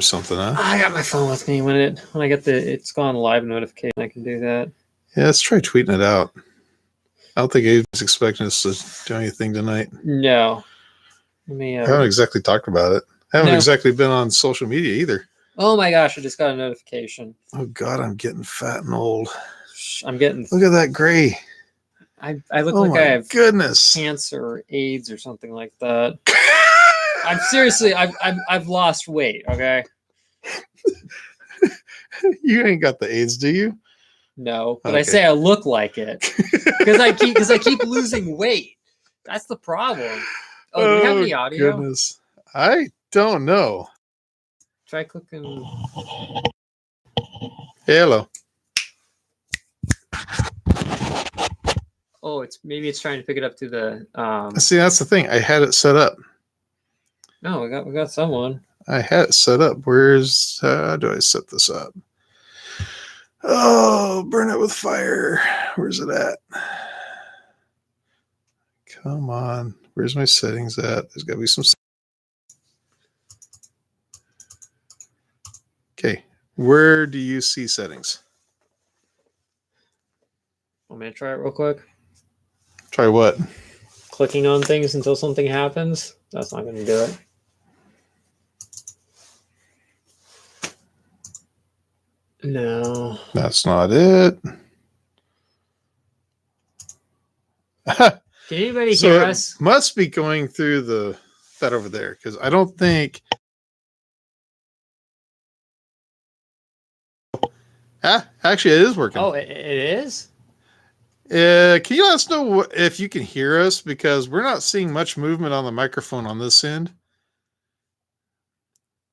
something, huh? I got my phone with me when I get it's gone live notification. I can do that. Yeah, let's try tweeting it out. I don't think Abe's expecting us to do anything tonight. No. Let me. I haven't exactly talked about it. I haven't exactly been on social media either. Oh my gosh! I just got a notification. Oh God, I'm getting fat and old. I'm getting. Look at that gray. I look like I have goodness cancer or AIDS or something like that. I'm seriously. I've lost weight. Okay. You ain't got the AIDS, do you? No, but okay. I say I look like it because I keep losing weight. That's the problem. Oh, do we have any audio? Goodness. I don't know. Try clicking. Hello. Oh, maybe it's trying to pick it up to the. See, that's the thing. I had it set up. No, we got someone. I had it set up. Where's how do I set this up? Oh, burn it with fire. Where's it at? Come on. Where's my settings at? There's got to be some. Okay. Where do you see settings? Want me to try it real quick? Try what? Clicking on things until something happens. That's not going to do it. No. That's not it. Can anybody hear us? Must be going through that over there because I don't think. Actually, it is working. Oh, it is? Can you let us know if you can hear us? Because we're not seeing much movement on the microphone on this end.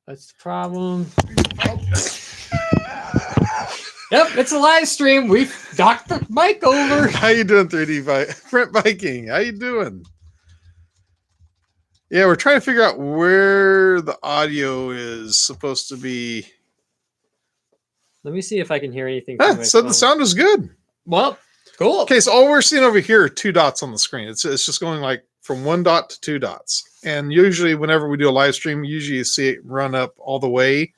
That's the problem. Yep, it's a live stream. We've knocked the mic over. How you doing, 3D Print Viking? How you doing? Yeah, we're trying to figure out where the audio is supposed to be. Let me see if I can hear anything. So the sound is good. Well, cool. Okay, so all we're seeing over here are 2 dots on the screen. It's just going like from 1 dot to 2 dots. And usually whenever we do a live stream, usually you see it run up all the way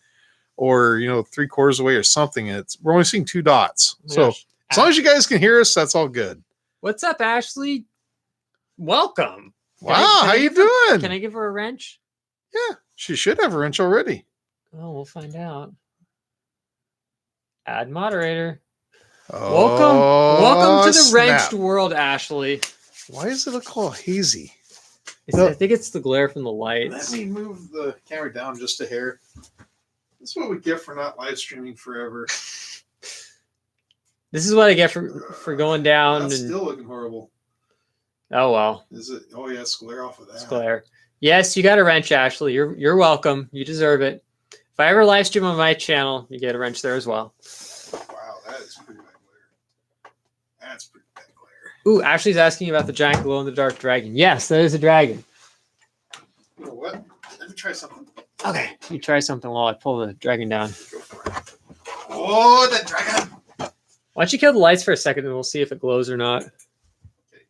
or, 3/4 away or something. We're only seeing 2 dots. So as long as you guys can hear us, that's all good. What's up, Ashley? Welcome. Wow, how you doing? Can I give her a wrench? Yeah, she should have a wrench already. Oh, we'll find out. Add moderator. Oh, welcome to the wrenched world, Ashley. Why does it look all hazy? I think it's the glare from the lights. Let me move the camera down just a hair. That's what we get for not live streaming forever. This is what I get for going down. That's still looking horrible. Oh well. Is it? Oh yeah, it's glare off of that. It's glare. Yes, you got a wrench, Ashley. You're welcome. You deserve it. If I ever live stream on my channel, you get a wrench there as well. Wow, that is pretty bad glare. That's pretty bad glare. Ooh, Ashley's asking about the giant glow-in-the-dark dragon. Yes, that is a dragon. You know what? Let me try something. Okay, you try something while I pull the dragon down. Go for it. Oh, the dragon! Why don't you kill the lights for a second and we'll see if it glows or not. Okay,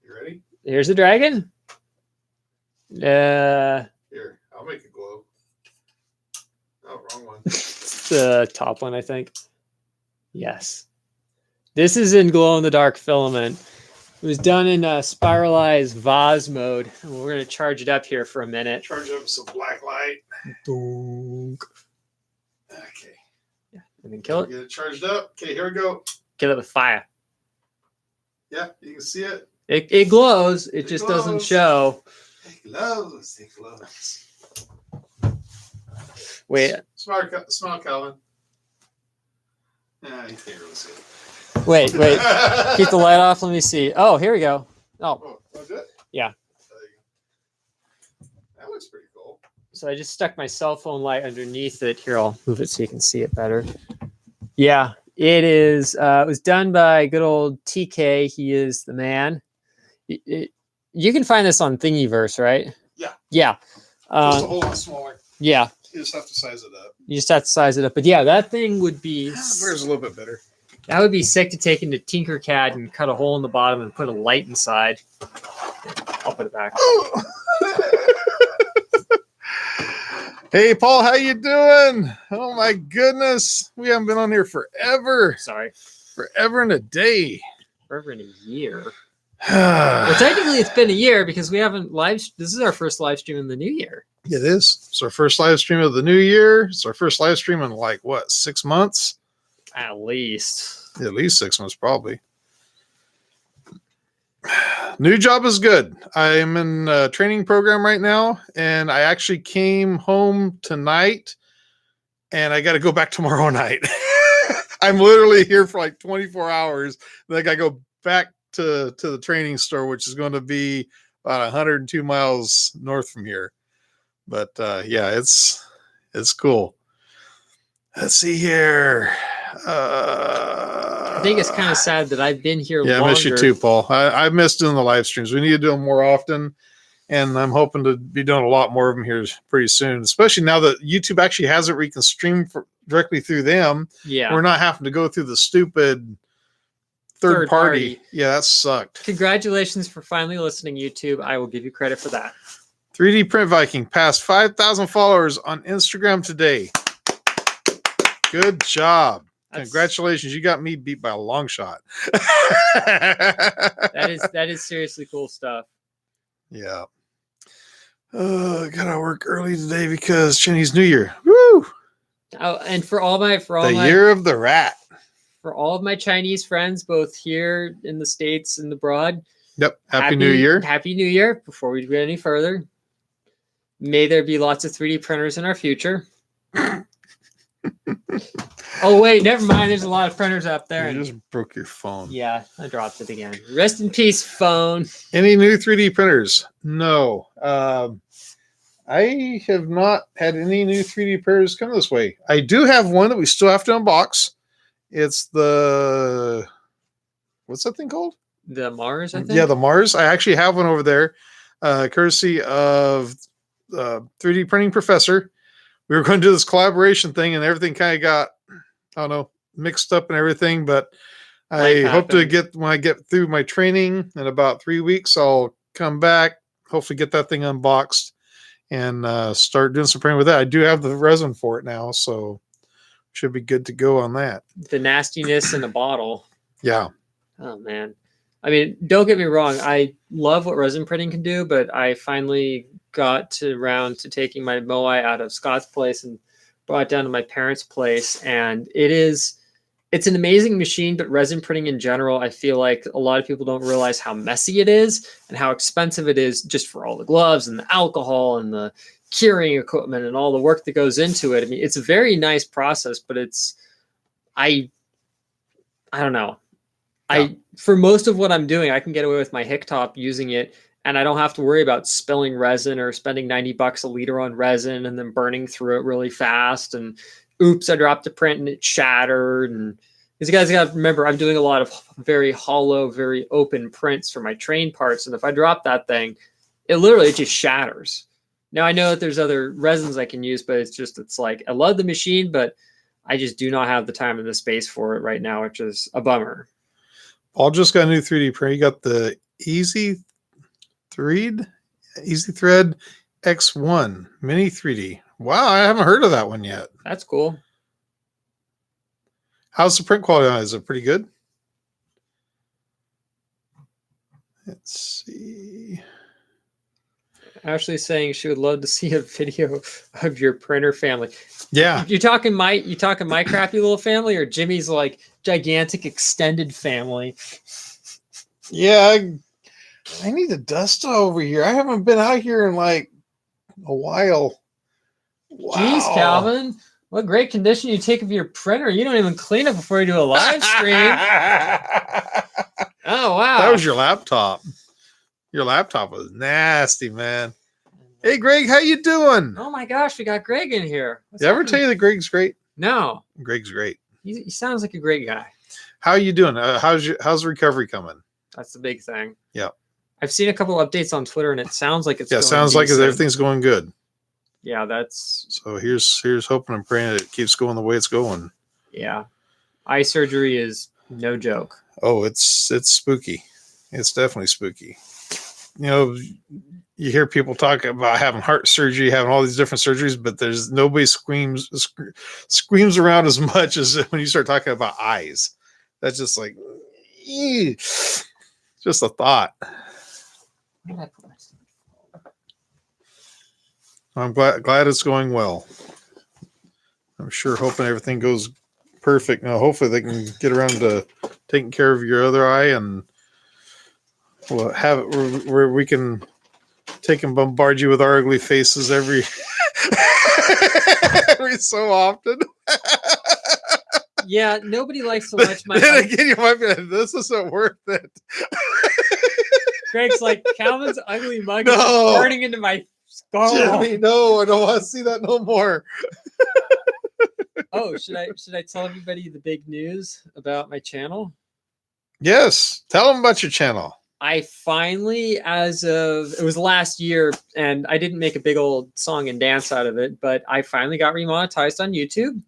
you ready? Here's the dragon. Here, I'll make it glow. Oh, wrong one. It's the top one, I think. Yes. This is in glow-in-the-dark filament. It was done in spiralized vase mode. And we're going to charge it up here for a minute. Charge up some black light. Dunk. Okay. Yeah, and then kill it. Get it charged up. Okay, here we go. Kill it with fire. Yeah, you can see it. It glows. It just glows. doesn't show. It glows. It glows. Wait. Smile, Calvin. Nah, you can't really see it. Wait. Keep the light off. Let me see. Oh, here we go. Oh, that's it? Yeah. There you go. That looks pretty cool. So I just stuck my cell phone light underneath it. Here, I'll move it so you can see it better. Yeah, it is. It was done by good old TK. He is the man. You can find this on Thingiverse, right? Yeah. Yeah. Just a whole lot smaller. Yeah. You just have to size it up. You just have to size it up. But yeah, that thing would be... Where's a little bit better? That would be sick to take into Tinkercad and cut a hole in the bottom and put a light inside. I'll put it back. Hey, Paul, how you doing? Oh my goodness, we haven't been on here forever, Sorry, forever and a day. forever in a year. Well, technically, it's been a year because we haven't live. This is our first live stream in the new year. It is. It's our first live stream of the new year. It's our first live stream in like what, 6 months? At least. At least 6 months, probably. New job is good. I'm in a training program right now, and I actually came home tonight, and I got to go back tomorrow night. I'm literally here for like 24 hours. Then I got to go back to the training store, which is going to be about 102 miles north from here. But yeah, it's cool. Let's see here. I think it's kind of sad that I've been here Yeah, longer. I miss you too, Paul. I miss doing the live streams. We need to do them more often, and I'm hoping to be doing a lot more of them here pretty soon, especially now that YouTube actually has it where you can stream directly through them. Yeah. We're not having to go through the stupid third party. Yeah, that sucked. Congratulations for finally listening, YouTube. I will give you credit for that. 3D Print Viking passed 5,000 followers on Instagram today. Good job. Congratulations. You got me beat by a long shot. That is seriously cool stuff. Yeah. I gotta work early today because Chinese New Year. Woo! Oh, and for all my year of the rat. For all of my Chinese friends, both here in the States and abroad. Yep. Happy New Year. Happy New Year. Before we get any further, may there be lots of 3D printers in our future. Oh wait, never mind. There's a lot of printers up there. You just broke your phone. Yeah, I dropped it again. Rest in peace, phone. Any new 3D printers? No. I have not had any new 3D printers come this way. I do have one that we still have to unbox. It's the, what's that thing called? The Mars, I think. Yeah, the Mars. I actually have one over there, courtesy of 3D Printing Professor. We were going to do this collaboration thing, and everything kind of got, I don't know, mixed up and everything. But I hope to get, when I get through my training in about 3 weeks, I'll come back, hopefully get that thing unboxed and start doing some printing with that. I do have the resin for it now, so should be good to go on that. The nastiness in a bottle. Yeah. Oh man. I mean, don't get me wrong. I love what resin printing can do, but I finally got around to taking my Moai out of Scott's place and brought it down to my parents' place. And it's an amazing machine, but resin printing in general, I feel like a lot of people don't realize how messy it is and how expensive it is just for all the gloves and the alcohol and the curing equipment and all the work that goes into it. I mean, it's a very nice process, but I don't know. Yeah. For most of what I'm doing, I can get away with my Hicktop using it, and I don't have to worry about spilling resin or spending $90 a liter on resin and then burning through it really fast. And oops, I dropped a print and it shattered. And these guys got to remember, I'm doing a lot of very hollow, very open prints for my train parts. And if I drop that thing, it literally just shatters. Now I know that there's other resins I can use, but it's like, I love the machine, but I just do not have the time and the space for it right now, which is a bummer. Paul just got a new 3D printer. You got the Easy Thread X1 Mini 3D. Wow, I haven't heard of that one yet. That's cool. How's the print quality on it? Is it pretty good? Let's see. Ashley's saying she would love to see a video of your printer family. Yeah. You talking my crappy little family or Jimmy's like gigantic extended family? Yeah, I need to dust over here. I haven't been out here in like a while. Wow. Jeez, Calvin. What great condition you take of your printer. You don't even clean it before you do a live stream. Oh, wow. That was your laptop. Your laptop was nasty, man. Hey, Greg, how you doing? Oh, my gosh. We got Greg in here. Did I ever tell you that Greg's great? No. Greg's great. He sounds like a great guy. How are you doing? How's the recovery coming? That's the big thing. Yeah. I've seen a couple of updates on Twitter, and it sounds like it's sounds like everything's going good. Yeah, that's... So here's hoping and praying that it keeps going the way it's going. Yeah. Eye surgery is no joke. Oh, it's spooky. It's definitely spooky. You know, you hear people talk about having heart surgery, having all these different surgeries, but there's nobody screams around as much as when you start talking about eyes. That's just like, just a thought. I'm glad it's going well. I'm sure hoping everything goes perfect. Now, hopefully they can get around to taking care of your other eye, and we'll have it where we can take and bombard you with our ugly faces every so often. Yeah, nobody likes so much my. Then again, you might be like, this isn't worth it. Greg's like, Calvin's ugly mug No. is turning into my skull. Jimmy, no, I don't want to see that no more. Oh, should I tell everybody the big news about my channel? Yes, tell them about your channel. I finally, it was last year, and I didn't make a big old song and dance out of it, but I finally got remonetized on YouTube.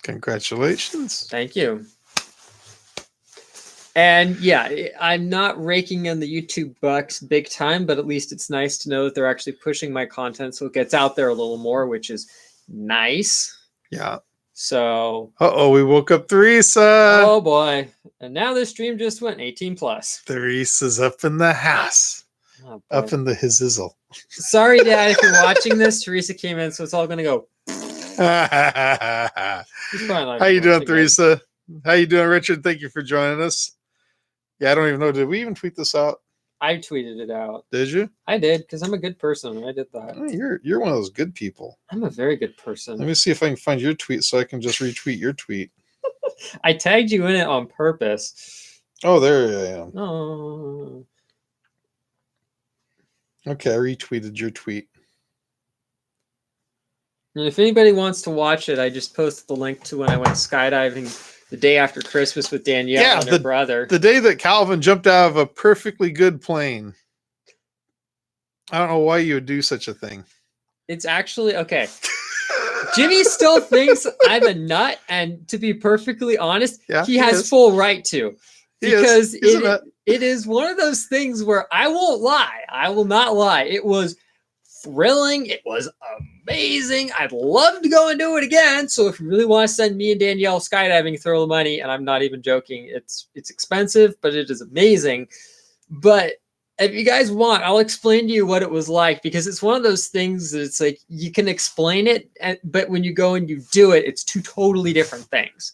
Congratulations. Thank you. And yeah, I'm not raking in the YouTube bucks big time, but at least it's nice to know that they're actually pushing my content so it gets out there a little more, which is nice. Yeah. So. We woke up Theresa. Oh boy. And now this stream just went 18 plus. Theresa's up in the house. Oh, up in the hizzle. Sorry, Dad, if you're watching this. Teresa came in, so it's all going to go. How you doing, Theresa? How you doing, Richard? Thank you for joining us. Yeah, I don't even know. Did we even tweet this out? I tweeted it out. Did you? I did, because I'm a good person. I did that. Oh, you're one of those good people. I'm a very good person. Let me see if I can find your tweet so I can just retweet your tweet. I tagged you in it on purpose. Oh, there I am. Oh. Okay, I retweeted your tweet. And if anybody wants to watch it, I just posted the link to when I went skydiving the day after Christmas with Danielle and her brother. The day that Calvin jumped out of a perfectly good plane. I don't know why you would do such a thing. It's actually okay. Jimmy still thinks I'm a nut, and to be perfectly honest, he has full right to. Because it is one of those things where I won't lie. I will not lie. It was thrilling. It was amazing. I'd love to go and do it again. So if you really want to send me and Danielle skydiving, throw the money. And I'm not even joking. It's expensive, but it is amazing. But if you guys want, I'll explain to you what it was like, because it's one of those things that it's like you can explain it, but when you go and you do it, it's two totally different things.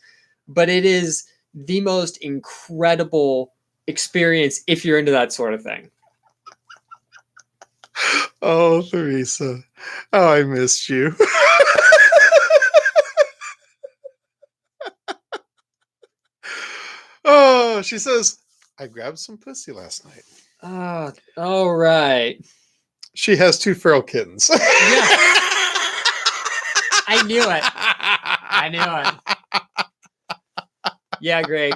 But it is the most incredible experience if you're into that sort of thing. Oh, Theresa. Oh, I missed you. Oh, she says, I grabbed some pussy last night. Oh, all right. She has 2 feral kittens. Yeah. I knew it. I knew it. Yeah, Greg.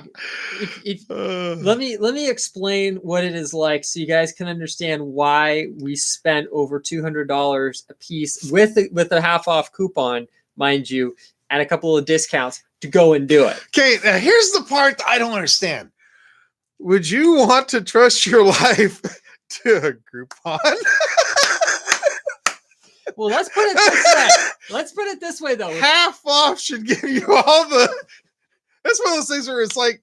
Let me explain what it is like so you guys can understand why we spent over $200 a piece with a half off coupon, mind you, and a couple of discounts to go and do it. Okay, now here's the part that I don't understand. Would you want to trust your life to a Groupon? Well, let's put it this way. Let's put it this way, though. Half off should give you all the... That's one of those things where it's like,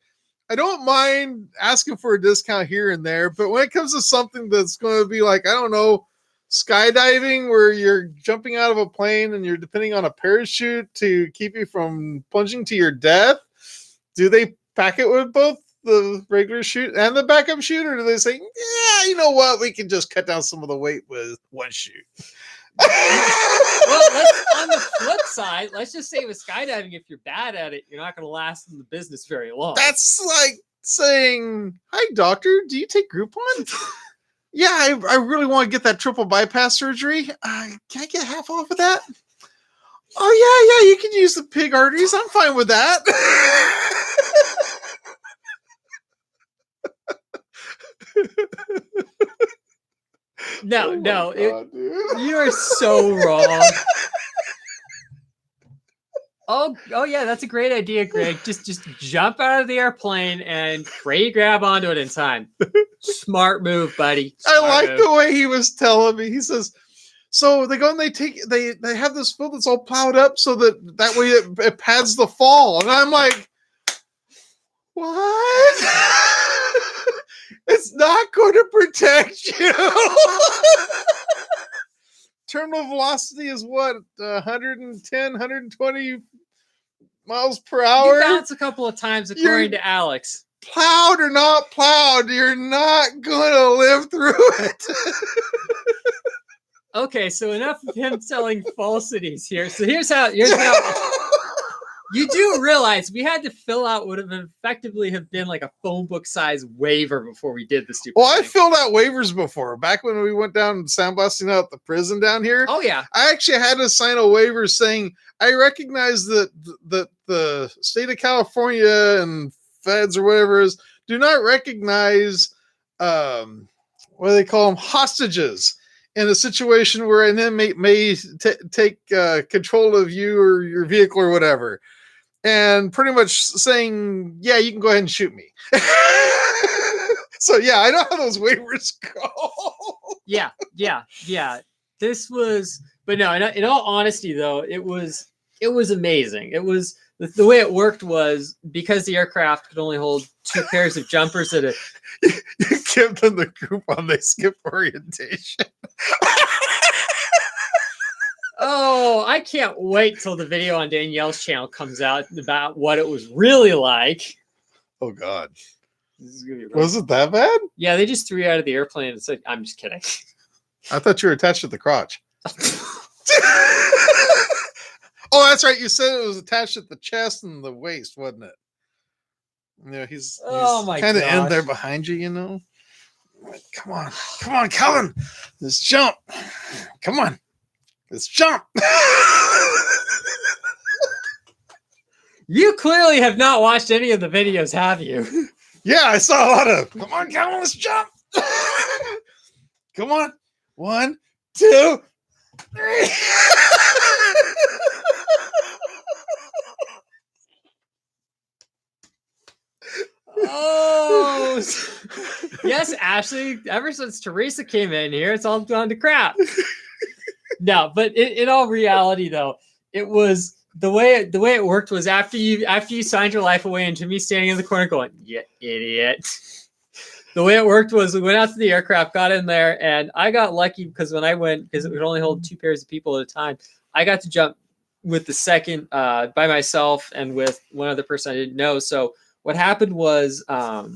I don't mind asking for a discount here and there, but when it comes to something that's going to be like, I don't know, skydiving, where you're jumping out of a plane and you're depending on a parachute to keep you from plunging to your death, do they pack it with both the regular chute and the backup chute, or do they say, yeah, you know what, we can just cut down some of the weight with one chute? Well, on the flip side, let's just say with skydiving, if you're bad at it, you're not going to last in the business very long. That's like saying, hi, doctor, do you take Groupon? Yeah, I really want to get that triple bypass surgery. Can I get half off of that? Oh, yeah, you can use the pig arteries. I'm fine with that. No, God, you are so wrong. Oh yeah, that's a great idea, Greg. Just jump out of the airplane and pray you grab onto it in time. Smart move, buddy. I Smart like move. the way he was telling me. He says, so they go and they have this field that's all plowed up so that way it pads the fall. And I'm like, what? It's not going to protect you. Terminal velocity is what, 110, 120 miles per hour? You bounce a couple of times according to Alex. Plowed or not plowed, you're not going to live through it. Okay, so enough of him telling falsities here. So here's how you do realize we had to fill out what would have effectively have been like a phone book size waiver before we did the stupid Well, I thing. filled out waivers before. Back when we went down sandblasting out the prison down here, Oh yeah. I actually had to sign a waiver saying I recognize that the state of California and feds or whatever is do not recognize what do they call them, hostages in a situation where an inmate may take control of you or your vehicle or whatever. And pretty much saying, yeah, you can go ahead and shoot me. So yeah, I know how those waivers go. Yeah. This was, but no. In all honesty, though, it was amazing. It was the way it worked was because the aircraft could only hold 2 pairs of jumpers at a. You give them the coupon, they skip orientation. Oh, I can't wait till the video on Danielle's channel comes out about what it was really like. Oh God, This is gonna be was it that bad? Yeah, they just threw you out of the airplane and said, "I'm just kidding." I thought you were attached to the crotch. Oh, that's right. You said it was attached at the chest and the waist, wasn't it? Yeah, he's Oh my kind of in gosh. there behind you, you know. Come on, Calvin, let's jump. Come on, let's jump. You clearly have not watched any of the videos, have you? Yeah, I saw a lot of. Come on, Calvin, let's jump. Come on, 1, 2, 3. Oh, yes, Ashley. Ever since Teresa came in here, it's all gone to crap. No, but in all reality, though, it was the way it worked was after you signed your life away and Jimmy standing in the corner going, "You idiot." The way it worked was we went out to the aircraft, got in there, and I got lucky because when I went, because it would only hold 2 pairs of people at a time, I got to jump with the second by myself and with one other person I didn't know. So what happened was I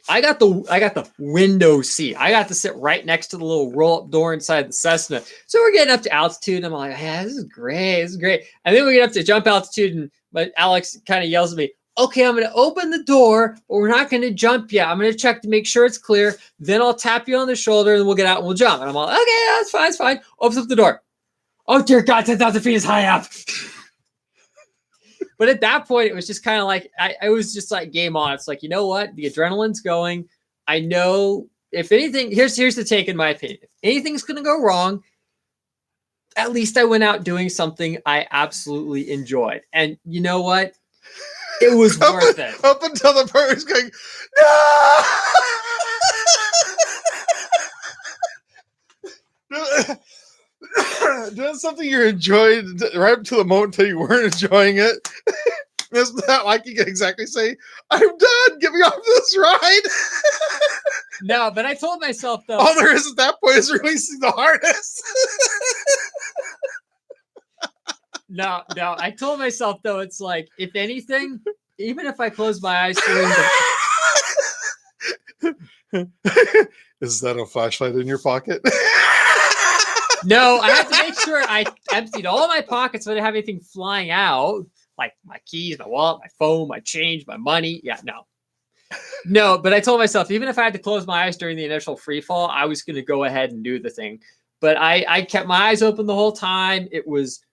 got the window seat. I got to sit right next to the little roll-up door inside the Cessna. So we're getting up to altitude, and I'm like, yeah, this is great. This is great. And then we get up to jump altitude, but Alex kind of yells at me, okay, I'm going to open the door, but we're not going to jump yet. I'm going to check to make sure it's clear. Then I'll tap you on the shoulder, and we'll get out and we'll jump. And I'm all, okay, that's fine, it's fine. Opens up the door. Oh, dear God, 10,000 feet is high up. But at that point, it was just kind of like, I was just like game on. It's like, you know what? The adrenaline's going. I know if anything, here's the take in my opinion. If anything's going to go wrong, at least I went out doing something I absolutely enjoyed. And you know what? It was worth it. Up until the part was going, no! Doing something you're enjoying right up to the moment until you weren't enjoying it. It's not like you can exactly say, I'm done, get me off this ride. No, but I told myself though. All there is at that point is releasing the harness. No, I told myself though, it's like, if anything, even if I close my eyes during the Is that a flashlight in your pocket? No, I had to make sure I emptied all of my pockets so I didn't have anything flying out, like my keys, my wallet, my phone, my change, my money. Yeah, no. But I told myself, even if I had to close my eyes during the initial free fall, I was going to go ahead and do the thing. But I kept my eyes open the whole time. It was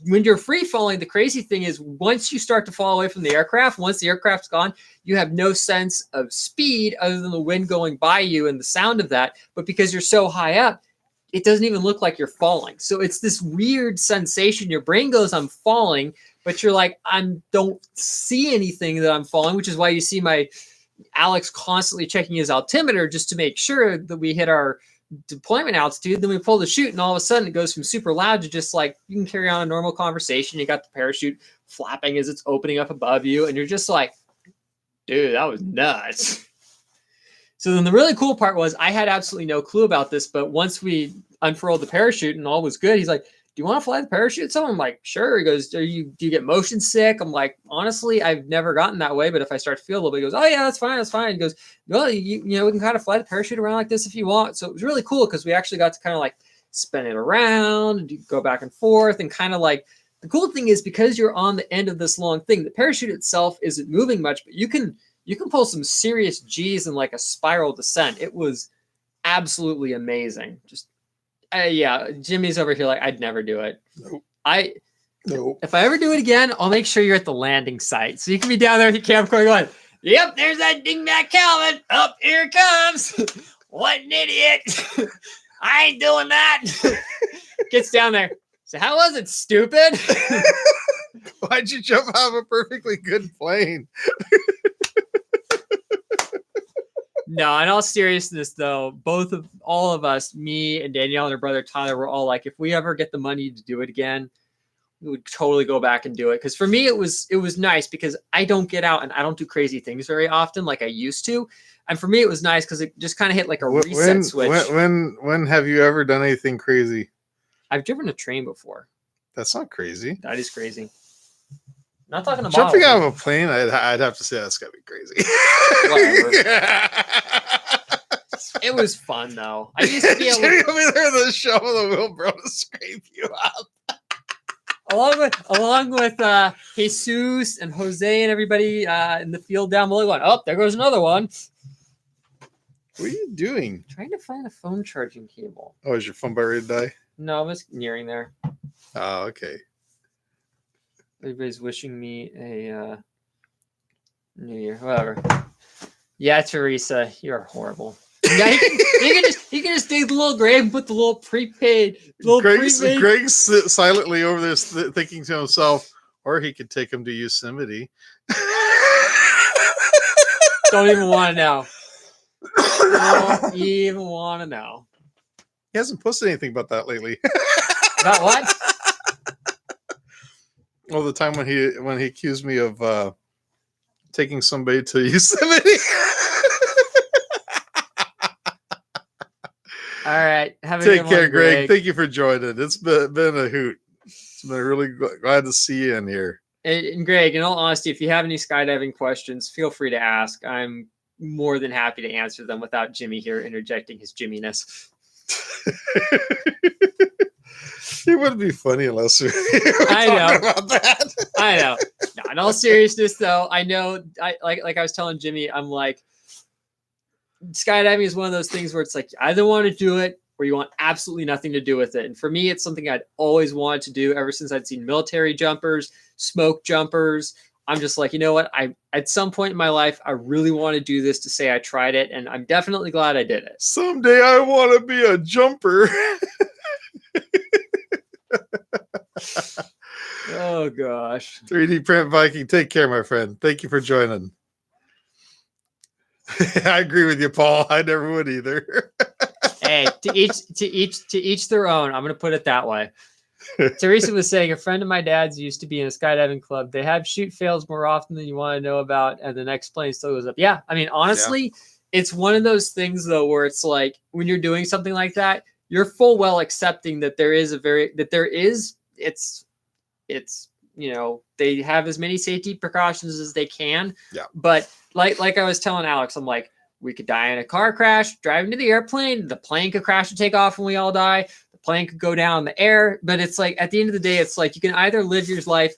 when you're free falling. The crazy thing is, once you start to fall away from the aircraft, once the aircraft's gone, you have no sense of speed other than the wind going by you and the sound of that. But because you're so high up, it doesn't even look like you're falling. So it's this weird sensation. Your brain goes, I'm falling, but you're like, don't see anything that I'm falling, which is why you see Alex constantly checking his altimeter just to make sure that we hit our deployment altitude. Then we pull the chute, and all of a sudden it goes from super loud to just like you can carry on a normal conversation. You got the parachute flapping as it's opening up above you, and you're just like, dude, that was nuts. So then the really cool part was I had absolutely no clue about this, but once we unfurled the parachute and all was good, he's like, do you want to fly the parachute? So I'm like, sure. He goes, do you get motion sick? I'm like, honestly, I've never gotten that way, but if I start to feel a little bit, he goes, oh yeah, that's fine. That's fine. He goes, well, you know, we can kind of fly the parachute around like this if you want. So it was really cool because we actually got to kind of like spin it around and go back and forth and kind of like, the cool thing is because you're on the end of this long thing, the parachute itself isn't moving much, but you can pull some serious G's in like a spiral descent. It was absolutely amazing. Just, yeah, Jimmy's over here like, I'd never do it. Nope. Nope. If I ever do it again, I'll make sure you're at the landing site. So you can be down there with your camcorder going, yep, there's that dingbat Calvin. Up here it comes. What an idiot. I ain't doing that. Gets down there. So how was it, stupid? Why'd you jump out of a perfectly good plane? No, in all seriousness, though, all of us, me and Danielle and her brother Tyler, were all like, if we ever get the money to do it again, we would totally go back and do it. Because for me, it was nice because I don't get out and I don't do crazy things very often like I used to. And for me, it was nice because it just kind of hit like a reset switch. When have you ever done anything crazy? I've driven a train before. That's not crazy. That is crazy. Not talking about jumping out of a plane. I'd have to say that's gotta be crazy. It was fun though. I used to be able to be there with a shovel the wheelbarrow to scrape you up. along with Jesus and Jose and everybody in the field down below going, oh, there goes another one. What are you doing? Trying to find a phone charging cable. Oh, is your phone about ready to die? No, I'm just nearing there. Oh, okay. Everybody's wishing me a New Year. Whatever. Yeah, Teresa, you're horrible. Yeah, you can just dig the little grave and put the little prepaid. Greg's silently over there thinking to himself, or he could take him to Yosemite. Don't even want to know. Don't even want to know. He hasn't posted anything about that lately. About what? Well, the time when he accused me of taking somebody to Yosemite. All right. Take care, Greg. Thank you for joining. It's been a hoot. It's been really glad to see you in here. And Greg, in all honesty, if you have any skydiving questions, feel free to ask. I'm more than happy to answer them without Jimmy here interjecting his Jimminess. It would be funny unless we I know about that. I know. No, in all seriousness, though, I know. Like I was telling Jimmy, I'm like, skydiving is one of those things where it's like you either want to do it or you want absolutely nothing to do with it. And for me, it's something I'd always wanted to do ever since I'd seen military jumpers, smoke jumpers. I'm just like, you know what? At some point in my life, I really want to do this to say I tried it, and I'm definitely glad I did it. Someday I want to be a jumper. Oh gosh. 3D Print Viking, take care, my friend. Thank you for joining. I agree with you, Paul. I never would either. Hey, to each their own. I'm going to put it that way. Teresa was saying a friend of my dad's used to be in a skydiving club. They have shoot fails more often than you want to know about, and the next plane still goes up. Yeah, I mean, honestly, It's one of those things though where it's like when you're doing something like that, you're full well accepting that it's you know, they have as many safety precautions as they can. Yeah. But like I was telling Alex, I'm like, we could die in a car crash, driving to the airplane. The plane could crash and take off and we all die. The plane could go down in the air. But it's like, at the end of the day, it's like you can either live your life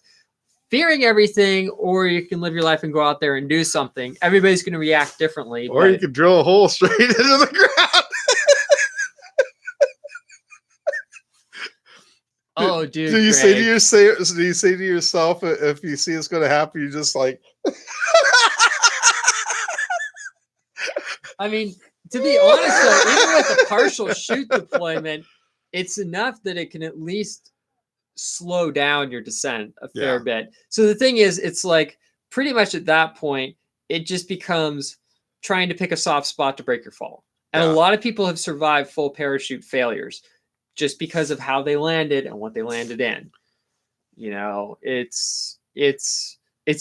fearing everything, or you can live your life and go out there and do something. Everybody's going to react differently. Or you could drill a hole straight into the ground. Oh, dude. Do you say to yourself, if you see it's going to happen, you just like... I mean, to be honest, though, even with a partial shoot deployment, it's enough that it can at least slow down your descent a fair Yeah. bit. So the thing is, it's like pretty much at that point, it just becomes trying to pick a soft spot to break your fall. And a Yeah. lot of people have survived full parachute failures just because of how they landed and what they landed in. You know, it's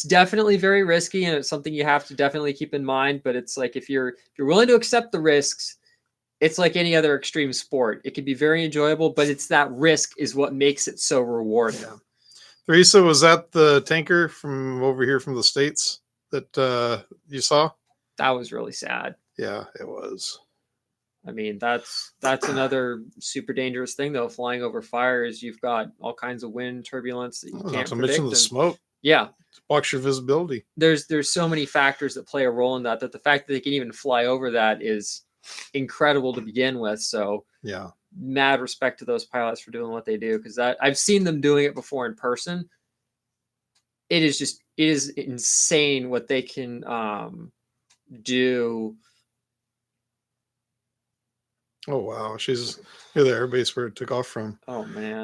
definitely very risky, and it's something you have to definitely keep in mind. But it's like if you're willing to accept the risks, it's like any other extreme sport. It can be very enjoyable, but it's that risk is what makes it so rewarding. Yeah. Teresa, was that the tanker from over here from the States that you saw? That was really sad. Yeah, it was. I mean, that's another super dangerous thing though. Flying over fire is you've got all kinds of wind turbulence that you Not can't to predict. mention the and- smoke. yeah, Blocks your visibility. there's so many factors that play a role in that. That the fact that they can even fly over that is incredible to begin with. So Yeah. mad respect to those pilots for doing what they do, because I've seen them doing it before in person. It is insane what they can do. Oh wow, you're there. Everybody's where it took off from. Oh man,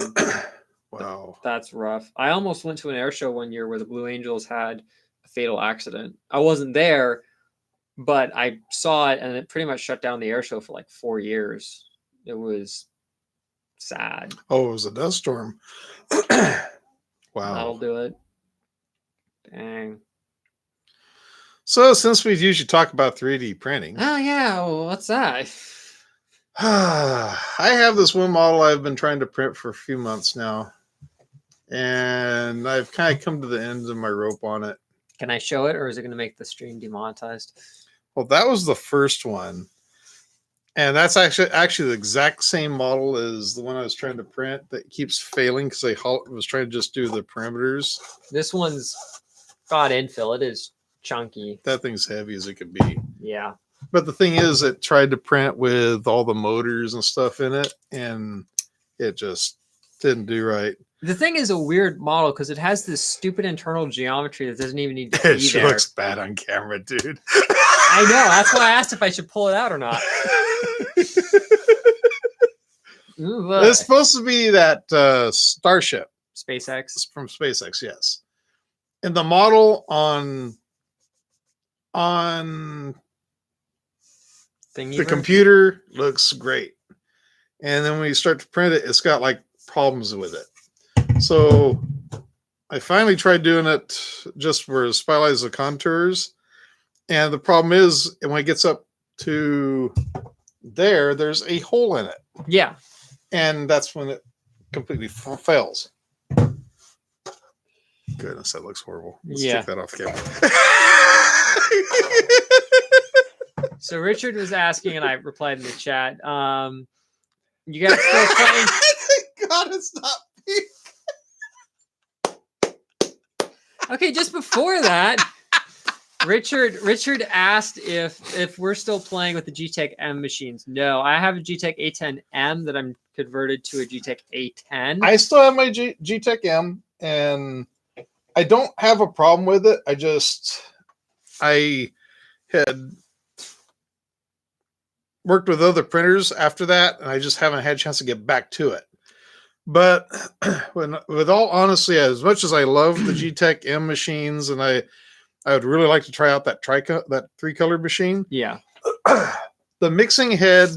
Wow. that's rough. I almost went to an air show one year where the Blue Angels had a fatal accident. I wasn't there, but I saw it, and it pretty much shut down the air show for like 4 years. It was sad. Oh, it was a dust storm. That'll Wow. do it. Dang. So since we usually talk about 3D printing, Oh yeah, well, what's that? I have this one model I've been trying to print for a few months now, and I've kind of come to the end of my rope on it. Can I show it, or is it going to make the stream demonetized? Well, that was the first one, and that's actually the exact same model as the one I was trying to print that keeps failing because I was trying to just do the parameters. This one's got infill. It is chunky. That thing's heavy as it could be. Yeah. But the thing is, it tried to print with all the motors and stuff in it, and it just didn't do right. The thing is a weird model because it has this stupid internal geometry that doesn't even need to It be sure there. looks bad on camera, dude. I know. That's why I asked if I should pull it out or not. Ooh, It's supposed to be that Starship SpaceX. from SpaceX, yes. And the model on Thingy the computer looks great, and then when you start to print it, it's got like problems with it. So I finally tried doing it just for stylize the contours, and the problem is when it gets up to there's a hole in it, Yeah. and that's when it completely fails. Goodness, that looks horrible. Let's Yeah. take that off camera. So Richard was asking, and I replied in the chat. You guys still playing? Thank God it's not pink. Okay, just before that, Richard asked if we're still playing with the GTEC M machines. No, I have a GTEC A10M that I'm converted to a GTEC A10. I still have my GTEC M, and I don't have a problem with it. I had worked with other printers after that, and I just haven't had a chance to get back to it. But with all honesty, as much as I love the GTEC M machines, and I would really like to try out that three-color machine. Yeah. The mixing head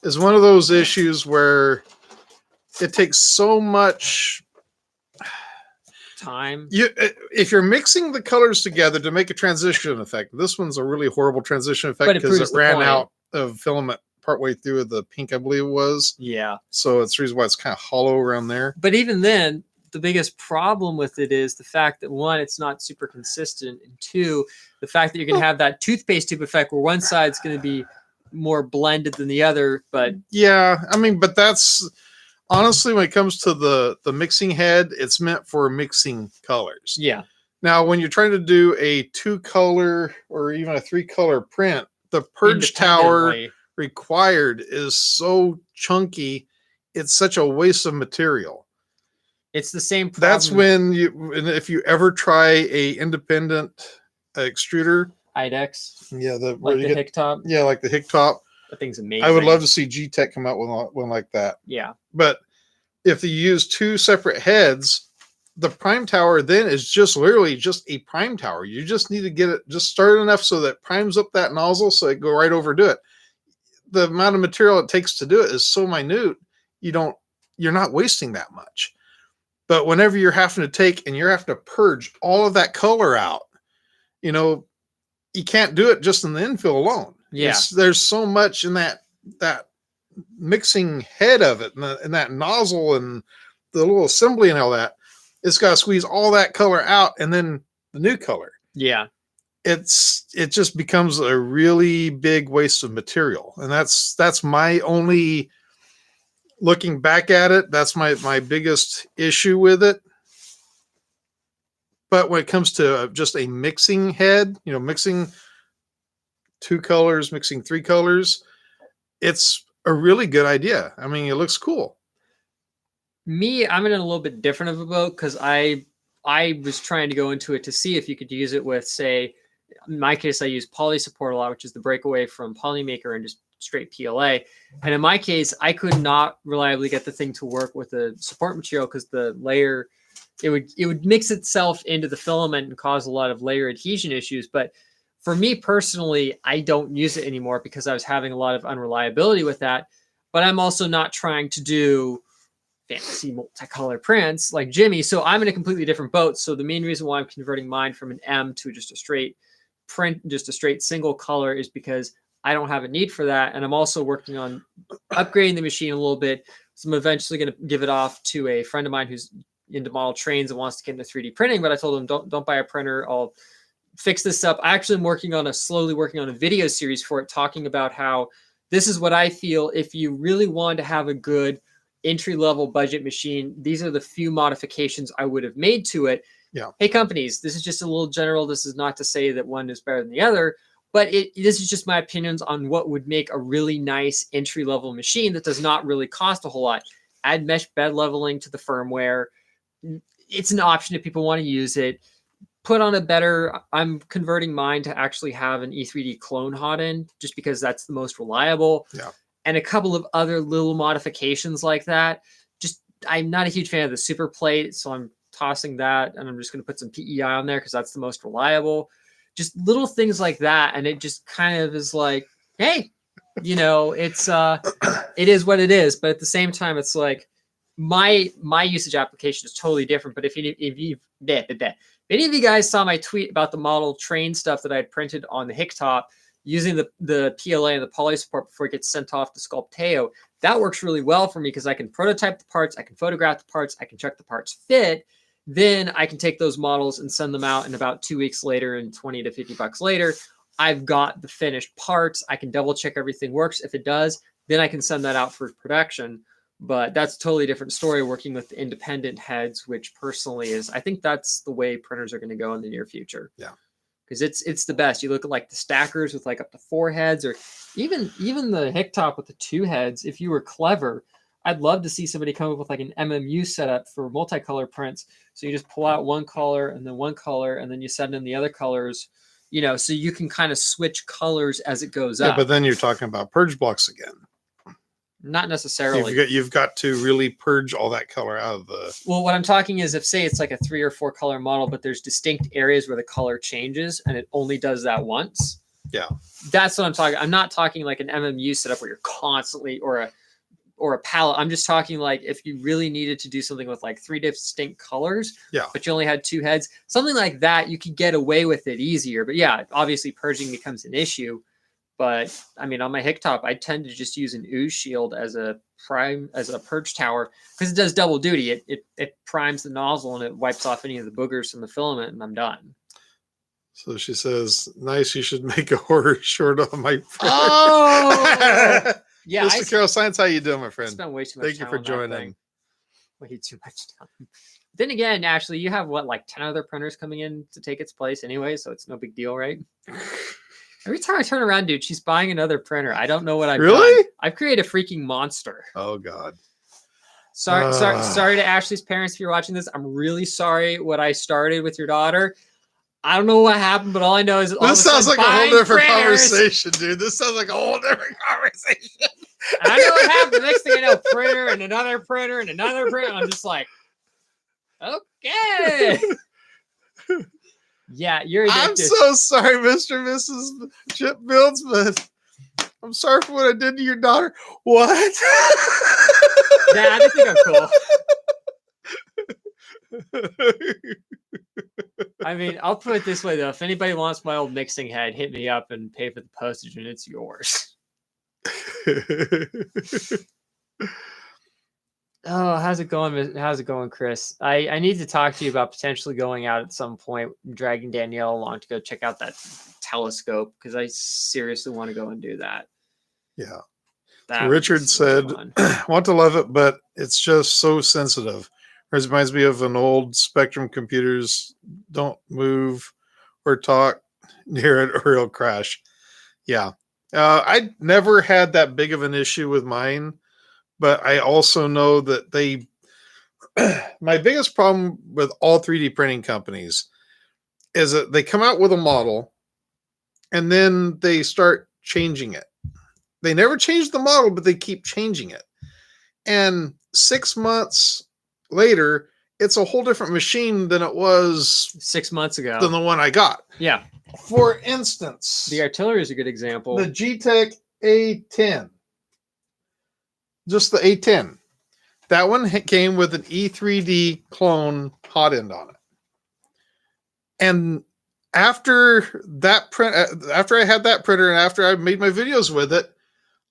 is one of those issues where it takes so much Time. if you're mixing the colors together to make a transition effect. This one's a really horrible transition effect But it because proves it the ran point. out of filament partway through with the pink, I believe it was. Yeah. So it's the reason why it's kind of hollow around there. But even then, the biggest problem with it is the fact that one, it's not super consistent, and two, the fact that you're going to have that toothpaste tube effect where one side's going to be more blended than the other. But Yeah, I mean, but that's honestly when it comes to the mixing head, it's meant for mixing colors. yeah, Now, when you're trying to do a 2-color or even a 3-color print, the purge tower independently. required is so chunky, it's such a waste of material. It's the same problem. That's when and if you ever try a independent extruder, IDEX, yeah, like the Hick top. yeah, like the Hick top, That thing's amazing. I would love to see G-Tech come out with one like that. Yeah. But if you use two separate heads, the prime tower then is just literally just a prime tower. You just need to get it just started enough so that primes up that nozzle so it go right over do it. The amount of material it takes to do it is so minute, you're not wasting that much. But whenever you're having to take and you're having to purge all of that color out, you can't do it just in the infill alone. Yeah. There's so much in that mixing head of it and that nozzle and the little assembly and all that. It's got to squeeze all that color out and then the new color. Yeah. It just becomes a really big waste of material. And that's my only, looking back at it, that's my biggest issue with it. But when it comes to just a mixing head, mixing 2 colors, mixing 3 colors, it's a really good idea. I mean, it looks cool. I'm in a little bit different of a boat because I was trying to go into it to see if you could use it with, say, in my case, I use poly support a lot, which is the breakaway from Polymaker and just straight PLA. And in my case, I could not reliably get the thing to work with the support material because the layer, it would mix itself into the filament and cause a lot of layer adhesion issues. But for me personally, I don't use it anymore because I was having a lot of unreliability with that. But I'm also not trying to do fancy multicolor prints like Jimmy. So I'm in a completely different boat. So the main reason why I'm converting mine from an M to just a straight print, just a straight single color, is because I don't have a need for that. And I'm also working on upgrading the machine a little bit. So I'm eventually going to give it off to a friend of mine who's into model trains and wants to get into 3D printing. But I told him, don't buy a printer. I'll fix this up. I actually am slowly working on a video series for it, talking about how this is what I feel. If you really want to have a good entry-level budget machine, these are the few modifications I would have made to it. Yeah. Hey, companies, this is just a little general. This is not to say that one is better than the other, but this is just my opinions on what would make a really nice entry-level machine that does not really cost a whole lot. Add mesh bed leveling to the firmware. It's an option if people want to use it. Put on a better, I'm converting mine to actually have an E3D clone hot end just because that's the most reliable. Yeah. And a couple of other little modifications like that. Just, I'm not a huge fan of the super plate, so I'm tossing that, and I'm just going to put some PEI on there because that's the most reliable. Just little things like that, and it just kind of is like, hey, it's it is what it is. But at the same time, it's like my usage application is totally different. But if any of you guys saw my tweet about the model train stuff that I had printed on the Hicktop, using the PLA and the poly support before it gets sent off to Sculpteo, that works really well for me because I can prototype the parts, I can photograph the parts, I can check the parts fit. Then I can take those models and send them out, and about 2 weeks later and 20 to 50 bucks later, I've got the finished parts. I can double check everything works. If it does, then I can send that out for production. But that's a totally different story working with the independent heads, which personally I think that's the way printers are going to go in the near future. Yeah. Because it's the best. You look at like the stackers with like up to 4 heads, or even the Hicktop with the 2 heads. If you were clever, I'd love to see somebody come up with like an MMU setup for multicolor prints. So you just pull out one color and then one color, and then you send in the other colors, so you can kind of switch colors as it goes up. But then you're talking about purge blocks again. Not necessarily. You've got to really purge all that color out of the. Well, what I'm talking is if, say, it's like a 3 or 4 color model, but there's distinct areas where the color changes and it only does that once. Yeah. That's what I'm talking. I'm not talking like an MMU setup where you're constantly, or a palette. I'm just talking like if you really needed to do something with like 3 distinct colors, yeah, but you only had 2 heads, something like that, you could get away with it easier. But yeah, obviously purging becomes an issue. But I mean, on my Hicktop, I tend to just use an ooze shield as a purge tower because it does double duty. It primes the nozzle and it wipes off any of the boogers from the filament, and I'm done. So she says, "Nice, you should make a horror short on my printer." Oh, yeah. Mr. Carroll Science, how you doing, my friend? Spent way too much Thank you time for on that joining. thing. Way too much time. Then again, Ashley, you have like 10 other printers coming in to take its place anyway, so it's no big deal, right? Every time I turn around, dude, she's buying another printer. I don't know what I've really. Done. I've created a freaking monster. Oh God. Sorry to Ashley's parents if you're watching this. I'm really sorry what I started with your daughter. I don't know what happened, but all I know is all This of sounds like sudden a whole buying different printers. conversation, dude. This sounds like a whole different conversation. And I know what happened. The next thing I know, printer and another printer and another printer. I'm just like, okay. Yeah, you're I'm addicted. so sorry, Mr. and Mrs. Chip Builds, but I'm sorry for what I did to your daughter. What? Dad, I think I'm cool. I mean, I'll put it this way though: if anybody wants my old mixing head, hit me up and pay for the postage, and it's yours. Oh, how's it going? How's it going, Chris? I need to talk to you about potentially going out at some point, dragging Danielle along to go check out that telescope because I seriously want to go and do that. Yeah. That Richard was so said, fun. want to love it, but it's just so sensitive. It reminds me of an old Spectrum computers. Don't move or talk near it or it'll crash. Yeah. I never had that big of an issue with mine, but I also know that they, my biggest problem with all 3D printing companies is that they come out with a model and then they start changing it. They never change the model, but they keep changing it. And 6 months later, it's a whole different machine than it was 6 months ago. than the one I got. Yeah. For instance, The artillery is a good example. the G-Tech A10. Just the A10. That one came with an E3D clone hot end on it. And after that print, after I had that printer and after I made my videos with it,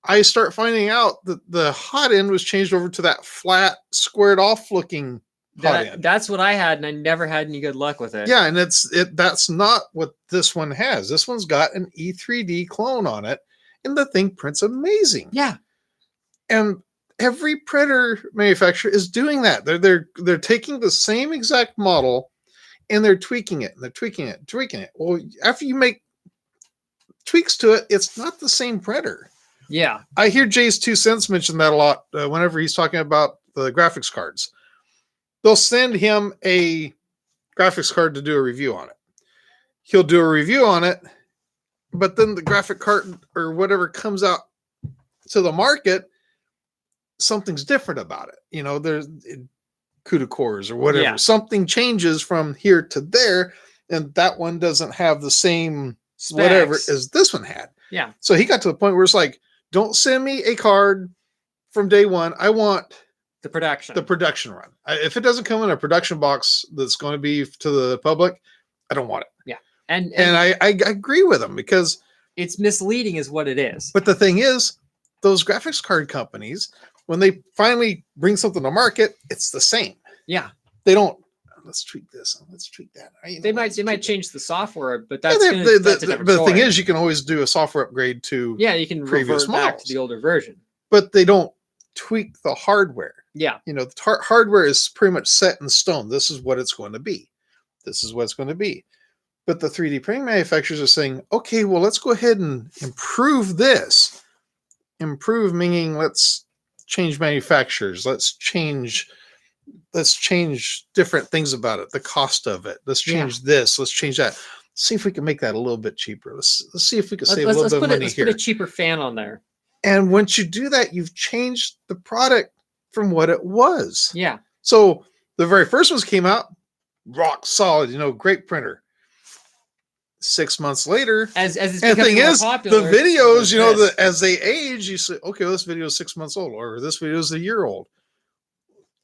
I start finding out that the hot end was changed over to that flat, squared off looking hot end. That's what I had, and I never had any good luck with it. Yeah, and that's not what this one has. This one's got an E3D clone on it, and the thing prints amazing. Yeah. And every printer manufacturer is doing that. They're taking the same exact model and they're tweaking it, and they're tweaking it. Well, after you make tweaks to it, it's not the same printer. Yeah. I hear Jay's 2 cents mention that a lot whenever he's talking about the graphics cards. They'll send him a graphics card to do a review on it. He'll do a review on it, but then the graphic card or whatever comes out to the market, something's different about it. You know, there's CUDA cores or whatever. Yeah. Something changes from here to there, and that one doesn't have the same Specs. whatever as this one had. Yeah. So he got to the point where it's like, don't send me a card from day one. I want The production. the production run. If it doesn't come in a production box that's going to be to the public, I don't want it. Yeah. And I agree with him because, it's misleading is what it is. but the thing is, those graphics card companies, when they finally bring something to market, it's the same. Yeah. They don't, let's tweak this, let's tweak that. They might change the software, but Yeah, that's, that's a but different the thing story. is, you can always do a software upgrade to, Yeah, you can previous revert back models. to the older version. but they don't tweak the hardware. Yeah. You know, the hardware is pretty much set in stone. This is what it's going to be. This is what it's going to be. But the 3D printing manufacturers are saying, okay, well, let's go ahead and improve this. Improve meaning let's change manufacturers. Let's change different things about it. The cost of it. Let's change this. Let's change that. See if we can make that a little bit cheaper. Let's see if we can save a little bit of money here. Put a cheaper fan on there. And once you do that, you've changed the product from what it was. Yeah. So the very first ones came out, rock solid, great printer. 6 months later, As it's and the becoming thing more is, popular, the videos, this. as they age, you say, okay, well, this video is 6 months old, or this video is a year old.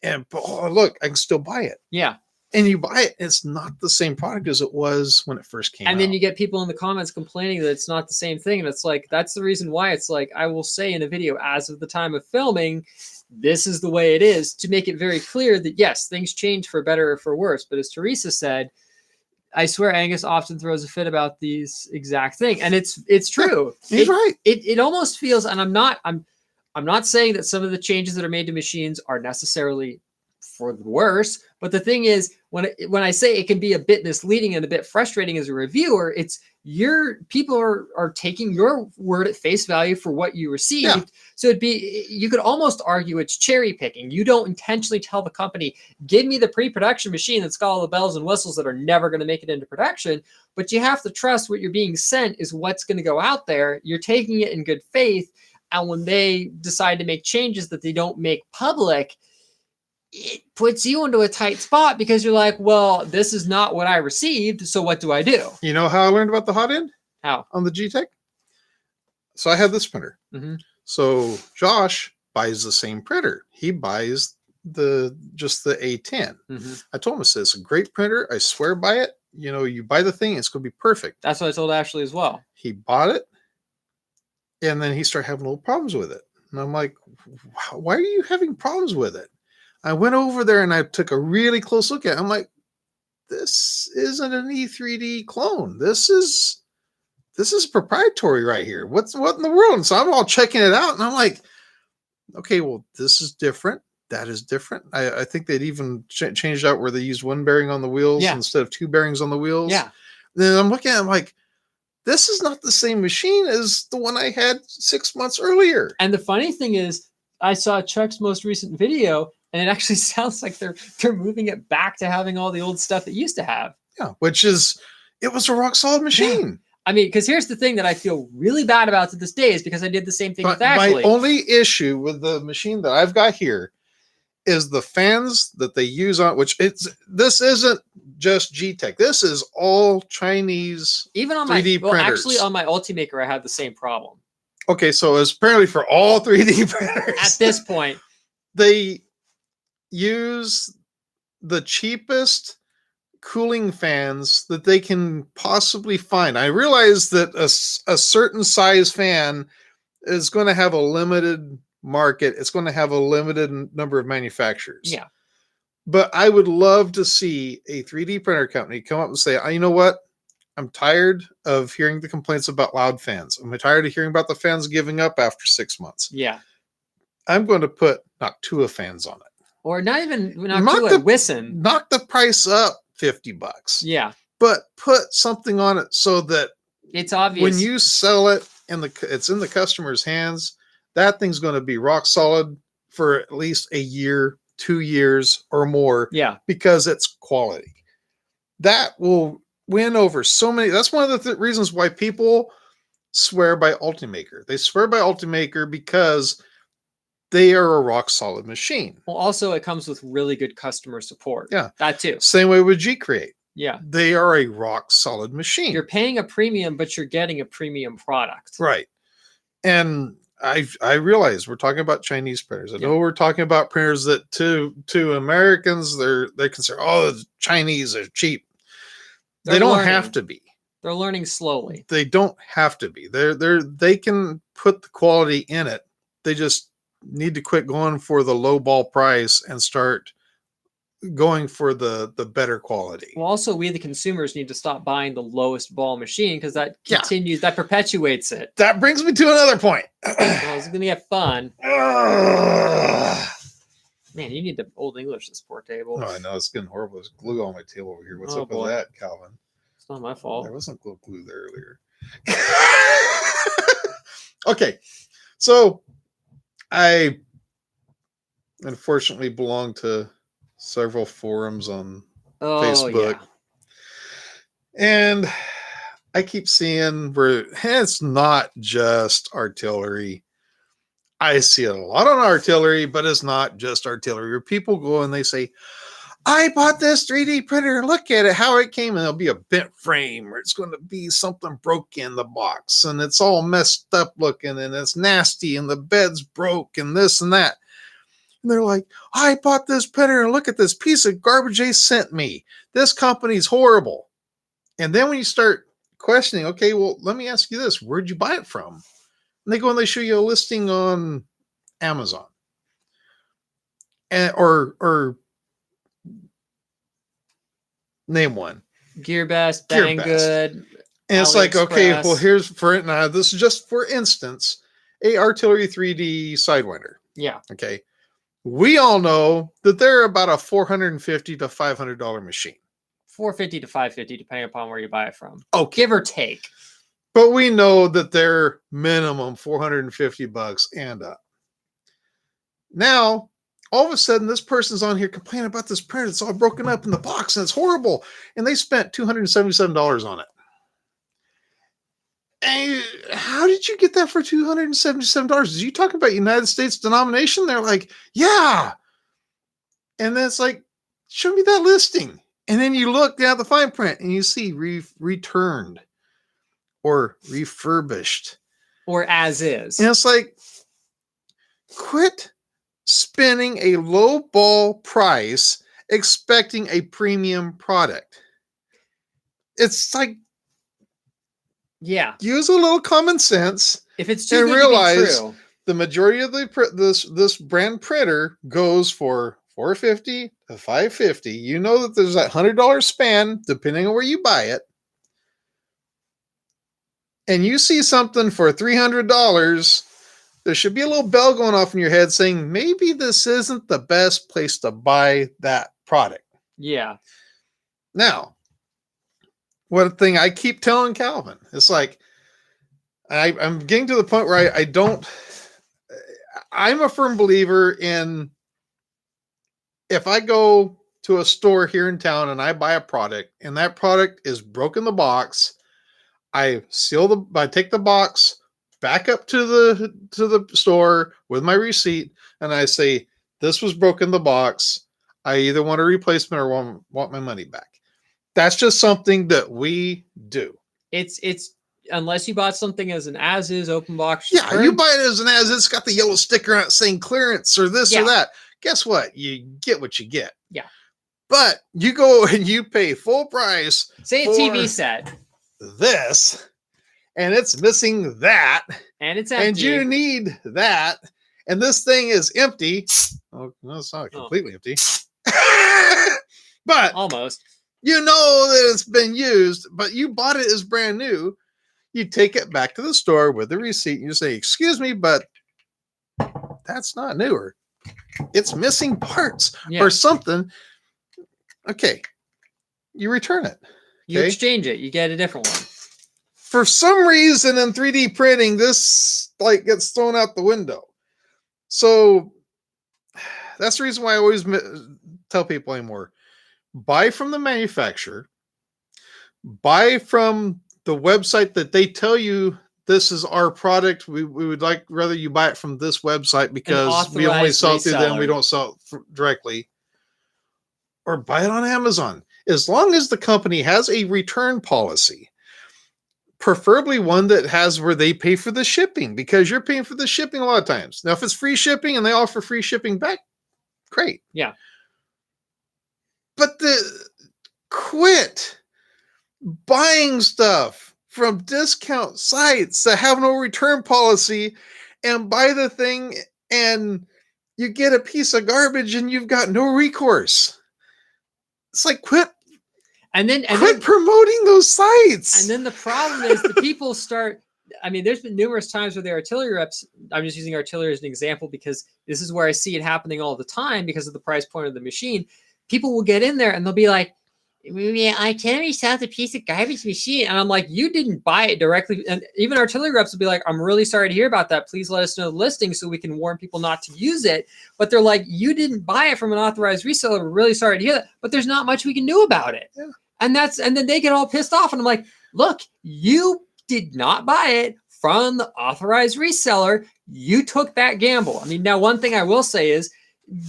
And look, I can still buy it. Yeah. And you buy it, it's not the same product as it was when it first came out. And then you get people in the comments complaining that it's not the same thing. And it's like, that's the reason why. It's like, I will say in a video, as of the time of filming, this is the way it is, to make it very clear that yes, things change for better or for worse. But as Teresa said, I swear Angus often throws a fit about these exact thing. And it's true. He's right. It almost feels, and I'm not saying that some of the changes that are made to machines are necessarily for the worse. But the thing is, when I say it can be a bit misleading and a bit frustrating as a reviewer, it's people are taking your word at face value for what you received. Yeah. So you could almost argue it's cherry picking. You don't intentionally tell the company, give me the pre-production machine that's got all the bells and whistles that are never going to make it into production. But you have to trust what you're being sent is what's going to go out there. You're taking it in good faith. And when they decide to make changes that they don't make public, it puts you into a tight spot because you're like, well, this is not what I received. So what do I do? You know how I learned about the hot end? How? On the G-Tech? So I have this printer. Mm-hmm. So Josh buys the same printer. He buys just the A10. Mm-hmm. I told him, I said, it's a great printer. I swear by it. You know, you buy the thing, it's going to be perfect. That's what I told Ashley as well. He bought it, and then he started having little problems with it. And I'm like, why are you having problems with it? I went over there and I took a really close look at it. I'm like, this isn't an E3D clone. This is proprietary right here. What in the world? And so I'm all checking it out, and I'm like, okay, well, this is different. That is different. I think they'd even changed out where they used one bearing on the wheels instead of two bearings on the wheels. Yeah. Then I'm looking at it, I'm like, this is not the same machine as the one I had 6 months earlier. And the funny thing is, I saw Chuck's most recent video, and it actually sounds like they're moving it back to having all the old stuff it used to have. Yeah, it was a rock solid machine. Yeah. I mean, because here's the thing that I feel really bad about to this day is because I did the same thing with Ashley. My only issue with the machine that I've got here is the fans that they use on this isn't just G-Tech. This is all Chinese. Even on 3D well, printers. actually on my Ultimaker, I had the same problem. Okay, so it's apparently for all 3D printers. At this point, they use the cheapest cooling fans that they can possibly find. I realize that a certain size fan is going to have a limited market. It's going to have a limited number of manufacturers. Yeah. But I would love to see a 3D printer company come up and say, you know what? I'm tired of hearing the complaints about loud fans. I'm tired of hearing about the fans giving up after 6 months. Yeah. I'm going to put Noctua fans on it. Or not even Noctua, Wissen. Knock the price up $50. Yeah. But put something on it so that it's obvious when you sell it and it's in the customer's hands, that thing's going to be rock solid for at least a year, 2 years or more. Yeah. Because it's quality. That will win over so many. That's one of the reasons why people swear by Ultimaker. They swear by Ultimaker because they are a rock solid machine. Well, also it comes with really good customer support. Yeah. That too. Same way with G-Create. Yeah. They are a rock solid machine. You're paying a premium, but you're getting a premium product. Right. And I realize we're talking about Chinese printers. I know we're talking about printers that to Americans, they consider, the Chinese are cheap. They don't have to be. They're learning slowly. They don't have to be. They can put the quality in it. They just need to quit going for the low ball price and start going for the better quality. Well, also we the consumers need to stop buying the lowest ball machine because that continues, that perpetuates it. That brings me to another point. Well, it's gonna get fun. Man, you need the Old English support table. Oh, I know, it's getting horrible. There's glue on my table over here. What's up boy. with that, Calvin? It's not my fault. There wasn't glue there earlier. Okay, so I unfortunately belong to several forums on Facebook. And I keep seeing where it's not just artillery. I see it a lot on artillery, but it's not just artillery. Where people go and they say, I bought this 3D printer and look at it, how it came, and it'll be a bent frame, or it's going to be something broke in the box, and it's all messed up looking, and it's nasty, and the bed's broke, and this and that. And they're like, I bought this printer and look at this piece of garbage they sent me. This company's horrible. And then when you start questioning, okay, well, let me ask you this. Where'd you buy it from? And they go and they show you a listing on Amazon. And or name one. GearBest, Banggood. And it's like, okay, well, here's this is just for instance, a Artillery 3D Sidewinder. Yeah. Okay. We all know that they're about a $450 to $500 machine. $450 to $550, depending upon where you buy it from. Okay. Give or take. But we know that they're minimum $450 and up. Now, all of a sudden, this person's on here complaining about this printer. It's all broken up in the box and it's horrible. And they spent $277 on it. And how did you get that for $277? Did you talk about United States denomination? They're like, yeah. And then it's like, show me that listing. And then you look down at the fine print and you see returned or refurbished. Or as is. And it's like, quit spending a low ball price expecting a premium product. It's like, yeah, use a little common sense. If it's too and good realize to be true, the majority of this brand printer goes for $450 to $550. You know that there's that $100 span depending on where you buy it. And you see something for $300, there should be a little bell going off in your head saying maybe this isn't the best place to buy that product. yeah. Now, one thing I keep telling Calvin, it's like I'm getting to the point where I'm a firm believer in, if I go to a store here in town and I buy a product and that product is broken the box, I take the box back up to the store with my receipt and I say, this was broken the box. I either want a replacement or want my money back. That's just something that we do. It's unless you bought something as an as-is open box. Yeah, you buy it as an as, it's got the yellow sticker on it saying clearance or this or that. Guess what? You get what you get. Yeah. But you go and you pay full price. Say a TV set. This, and it's missing that. And it's empty. And you need that. And this thing is empty. Oh, no, it's not completely empty. But almost. You know that it's been used, but you bought it as brand new. You take it back to the store with the receipt and you say, excuse me, but that's not newer. It's missing parts or something. Okay. You return it. Okay? You exchange it. You get a different one. For some reason in 3D printing, this like gets thrown out the window. So that's the reason why I always tell people anymore. Buy from the manufacturer, buy from the website that they tell you this is our product. We would like rather you buy it from this website because we only sell it through them. We don't sell it directly. Or buy it on Amazon. As long as the company has a return policy, preferably one that has where they pay for the shipping, because you're paying for the shipping a lot of times. Now, if it's free shipping and they offer free shipping back, great. Yeah. But quit buying stuff from discount sites that have no return policy and buy the thing and you get a piece of garbage and you've got no recourse. It's like quit promoting those sites. And then the problem is the people start. I mean, there's been numerous times where the artillery reps, I'm just using artillery as an example because this is where I see it happening all the time because of the price point of the machine. People will get in there and they'll be like, artillery sells a piece of garbage machine. And I'm like, you didn't buy it directly. And even artillery reps will be like, I'm really sorry to hear about that. Please let us know the listing so we can warn people not to use it. But they're like, you didn't buy it from an authorized reseller. We're really sorry to hear that. But there's not much we can do about it. Yeah. And then they get all pissed off. And I'm like, look, you did not buy it from the authorized reseller. You took that gamble. I mean, now one thing I will say is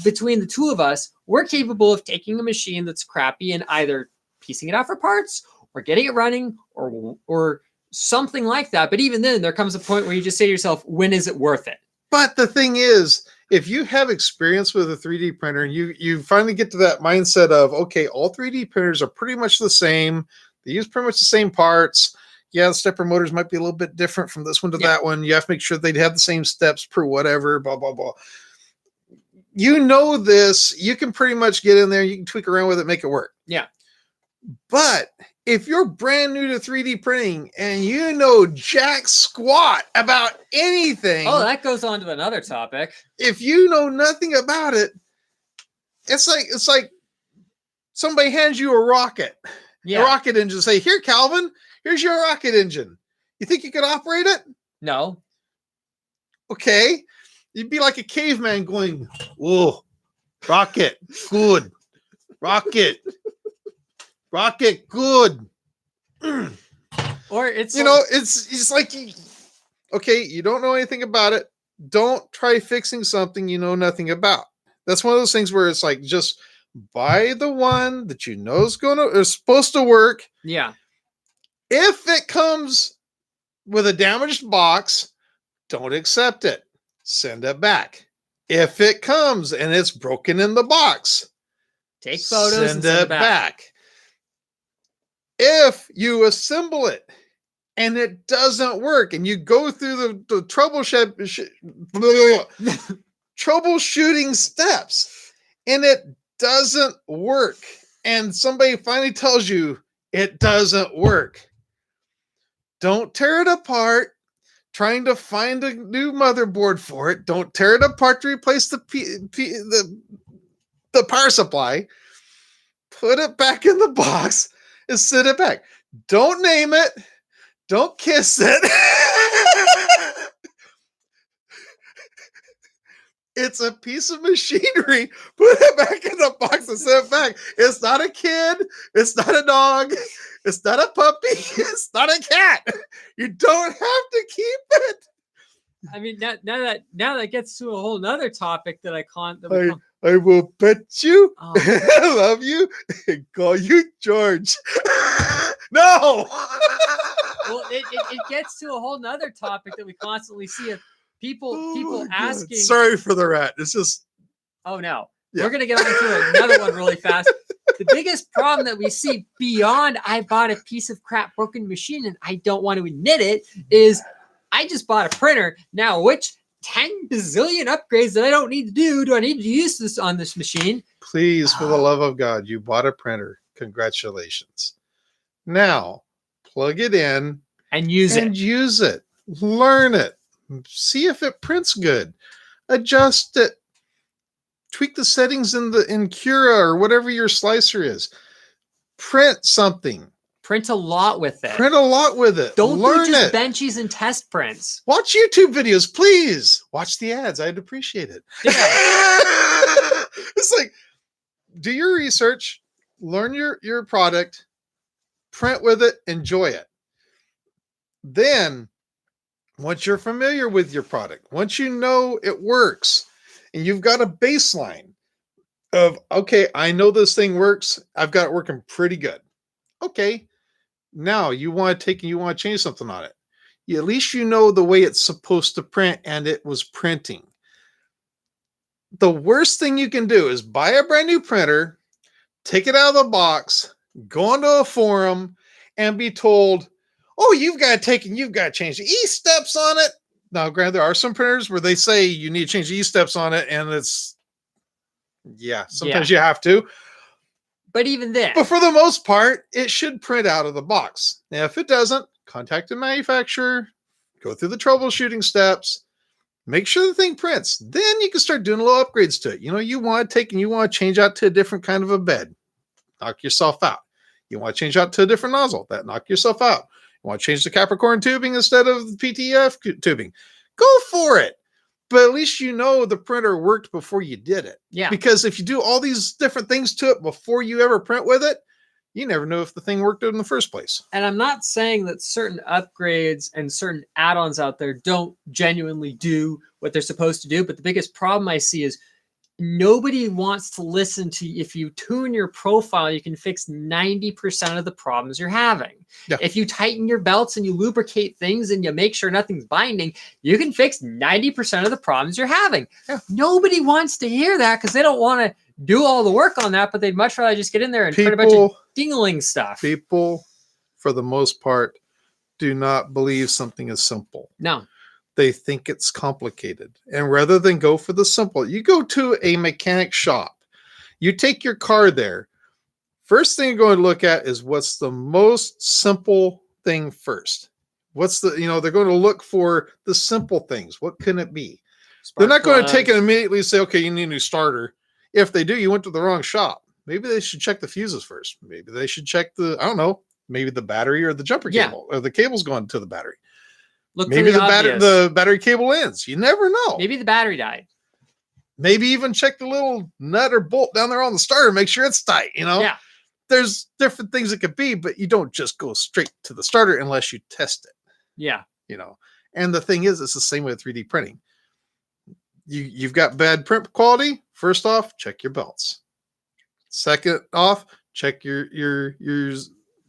between the two of us, we're capable of taking a machine that's crappy and either piecing it out for parts or getting it running or something like that. But even then, there comes a point where you just say to yourself, when is it worth it? But the thing is, if you have experience with a 3D printer and you finally get to that mindset of, okay, all 3D printers are pretty much the same. They use pretty much the same parts. Yeah, the stepper motors might be a little bit different from this one to that one. You have to make sure they'd have the same steps per whatever, blah, blah, blah. You know this, you can pretty much get in there, you can tweak around with it, make it work. Yeah. But if you're brand new to 3D printing and you know jack squat about anything, Oh, that goes on to another topic. if you know nothing about it, it's like somebody hands you a rocket engine, say, here, Calvin, here's your rocket engine. You think you could operate it? No. Okay. You'd be like a caveman going, whoa, rocket, good. Rocket, good. Or it's it's like, okay, you don't know anything about it. Don't try fixing something you know nothing about. That's one of those things where it's like, just buy the one that you know is supposed to work. Yeah. If it comes with a damaged box, don't accept it. Send it back. If it comes and it's broken in the box, take photos and send it back. If you assemble it and it doesn't work and you go through the troubleshooting steps and it doesn't work, and somebody finally tells you it doesn't work, don't tear it apart trying to find a new motherboard for it. Don't tear it apart to replace the power supply. Put it back in the box and sit it back. Don't name it. Don't kiss it. It's a piece of machinery. Put it back in the box and set it back. It's not a kid. It's not a dog. It's not a puppy. It's not a cat. You don't have to keep it. I mean, now that gets to a whole nother topic that I will pet you, Oh. love you, and call you George. No. Well, it gets to a whole nother topic that we constantly see of people God. asking. Sorry for the rat. It's just. Oh no, Yeah. we're gonna get on to another one really fast. The biggest problem that we see beyond I bought a piece of crap broken machine and I don't want to admit it is I just bought a printer. Now, which 10 bazillion upgrades that I don't need to do I need to use this on this machine? Please, for the love of God, you bought a printer. Congratulations. Now, plug it in And use and it. use it. Learn it. See if it prints good. Adjust it. Tweak the settings in Cura or whatever your slicer is. Print something. Print a lot with it. Print a lot with it. Don't learn do just it. benchies and test prints. Watch YouTube videos, please. Watch the ads. I'd appreciate it. Yeah. It's like, do your research, learn your product, print with it, enjoy it. Then, once you're familiar with your product, once you know it works, and you've got a baseline of, okay, I know this thing works. I've got it working pretty good. Okay. Now you want to change something on it. At least you know the way it's supposed to print and it was printing. The worst thing you can do is buy a brand new printer, take it out of the box, go onto a forum and be told, oh, you've got to change the E-steps on it. Now, granted, there are some printers where they say you need to change the E-steps on it, and sometimes you have to. But even then. But for the most part, it should print out of the box. Now, if it doesn't, contact the manufacturer, go through the troubleshooting steps, make sure the thing prints. Then you can start doing little upgrades to it. You want to change out to a different kind of a bed. Knock yourself out. You want to change out to a different nozzle. That knock yourself out. You want to change the Capricorn tubing instead of the PTF tubing. Go for it. But at least you know the printer worked before you did it. Yeah. Because if you do all these different things to it before you ever print with it, you never know if the thing worked in the first place. And I'm not saying that certain upgrades and certain add-ons out there don't genuinely do what they're supposed to do. But the biggest problem I see is nobody wants to listen to, if you tune your profile, you can fix 90% of the problems you're having. Yeah. If you tighten your belts and you lubricate things and you make sure nothing's binding, you can fix 90% of the problems you're having. Yeah. Nobody wants to hear that because they don't want to do all the work on that, but they'd much rather just get in there and print a bunch of dingling stuff. People, for the most part, do not believe something is simple. No. They think it's complicated. And rather than go for the simple, you go to a mechanic shop. You take your car there. First thing you're going to look at is what's the most simple thing first. What's the, they're going to look for the simple things. What can it be? They're not going to take it immediately and say, okay, you need a new starter. If they do, you went to the wrong shop. Maybe they should check the fuses first. Maybe they should check maybe the battery or the jumper cable or the cable's going to the battery. Maybe the battery cable ends. You never know. Maybe the battery died. Maybe even check the little nut or bolt down there on the starter, make sure it's tight, Yeah. There's different things it could be, but you don't just go straight to the starter unless you test it. Yeah. And the thing is, it's the same with 3D printing. You've got bad print quality. First off, check your belts. Second off, check your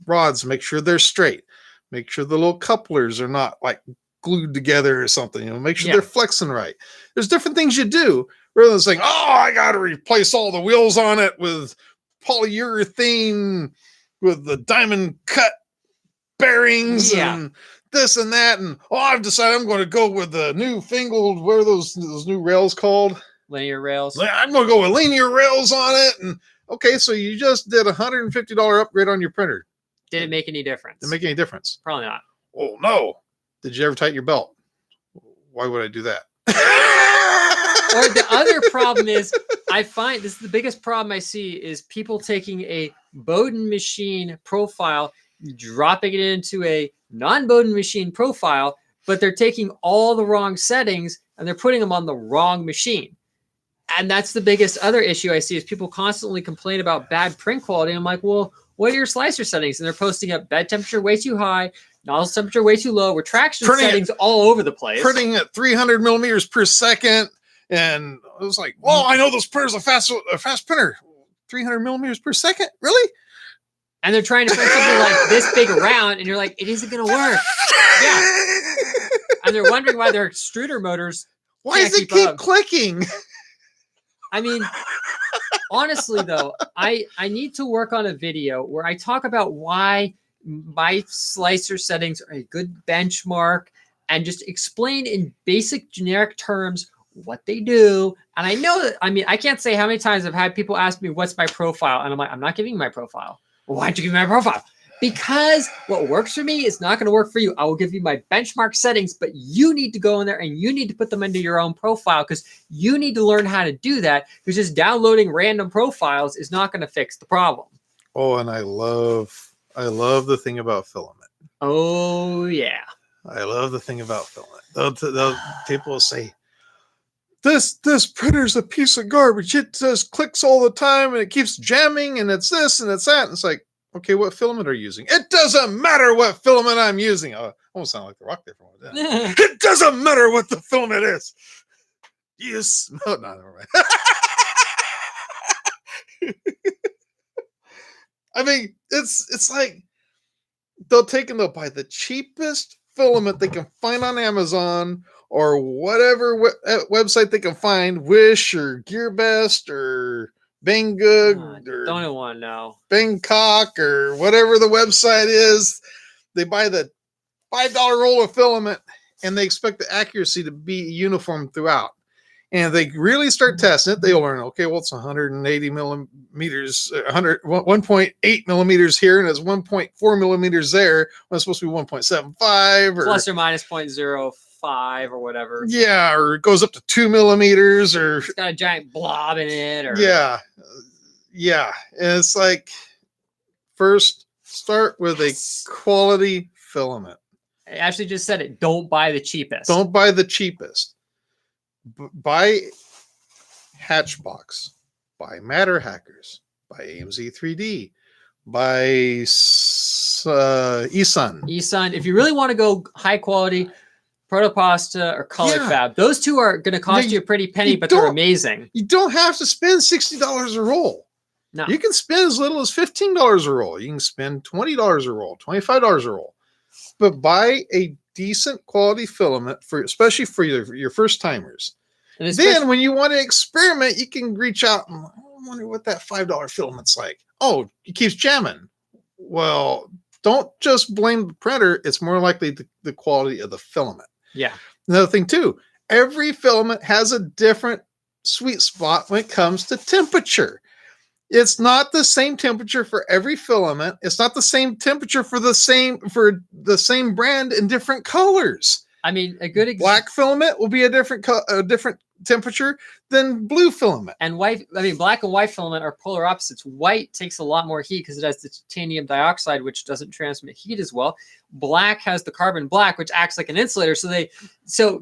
rods, make sure they're straight. Make sure the little couplers are not like glued together or something. Make sure they're flexing right. There's different things you do rather than saying, oh, I got to replace all the wheels on it with polyurethane with the diamond cut bearings and this and that. And I've decided I'm going to go with the new fangled, what are those new rails called? Linear rails. I'm going to go with linear rails on it. And okay, so you just did $150 upgrade on your printer. Did it make any difference? Did it make any difference? Probably not. Oh, no. Did you ever tighten your belt? Why would I do that? Or the other problem is, I find this is the biggest problem I see is people taking a Bowden machine profile, dropping it into a non-Bowden machine profile, but they're taking all the wrong settings and they're putting them on the wrong machine. And that's the biggest other issue I see is people constantly complain about bad print quality. I'm like, well, what are your slicer settings? And they're posting up bed temperature way too high, nozzle temperature way too low, retraction settings all over the place. Printing at 300 millimeters per second. And I was like, well, I know this printer's a fast printer. 300 millimeters per second? Really? And they're trying to print something like this big around, and you're like, it isn't going to work. Yeah. And they're wondering why their extruder motors why does it keep clicking? I mean, honestly, though, I need to work on a video where I talk about why my slicer settings are a good benchmark and just explain in basic generic terms what they do. And I know that, I can't say how many times I've had people ask me, what's my profile? And I'm like, I'm not giving you my profile. Well, why'd you give me my profile? Because what works for me is not going to work for you. I will give you my benchmark settings, but you need to go in there and you need to put them into your own profile because you need to learn how to do that. Because just downloading random profiles is not going to fix the problem. Oh, and I love the thing about filament. Oh, yeah. I love the thing about filament. People will say, this printer's a piece of garbage. It just clicks all the time and it keeps jamming and it's this and it's that. And it's like, okay, what filament are you using? It doesn't matter what filament I'm using. I almost sound like the Rock there for a minute. It doesn't matter what the filament is. Yes. No, never mind. I mean, it's like they'll buy the cheapest filament they can find on Amazon or whatever website they can find, Wish or GearBest or Banggood or don't even want to know. Bangkok or whatever the website is. They buy the $5 roll of filament and they expect the accuracy to be uniform throughout. And if they really start testing it, they'll learn, okay, well, it's 180 millimeters, 1.8 millimeters here, and it's 1.4 millimeters there. When it's supposed to be 1.75 or plus or minus 0.05 or whatever. Yeah, or it goes up to 2 millimeters, or it's got a giant blob in it. Or yeah. And it's like, first, start with a quality filament. I actually just said it. Don't buy the cheapest. Don't buy the cheapest. Buy Hatchbox, buy Matter Hackers, buy AMZ 3D, buy eSun. eSun. If you really want to go high quality, Protopasta or ColorFab, those two are going to cost you a pretty penny, but they're amazing. You don't have to spend $60 a roll. No. You can spend as little as $15 a roll. You can spend $20 a roll, $25 a roll. But buy a decent quality filament especially for your first timers. And then when you want to experiment, you can reach out and I wonder what that $5 filament's like. Oh, it keeps jamming. Well, don't just blame the printer. It's more likely the quality of the filament. Yeah. Another thing too, every filament has a different sweet spot when it comes to temperature. It's not the same temperature for every filament. It's not the same temperature for the same brand in different colors. I mean, a good Black filament will be a different temperature than blue filament. And white, I mean, black and white filament are polar opposites. White takes a lot more heat because it has the titanium dioxide, which doesn't transmit heat as well. Black has the carbon black, which acts like an insulator.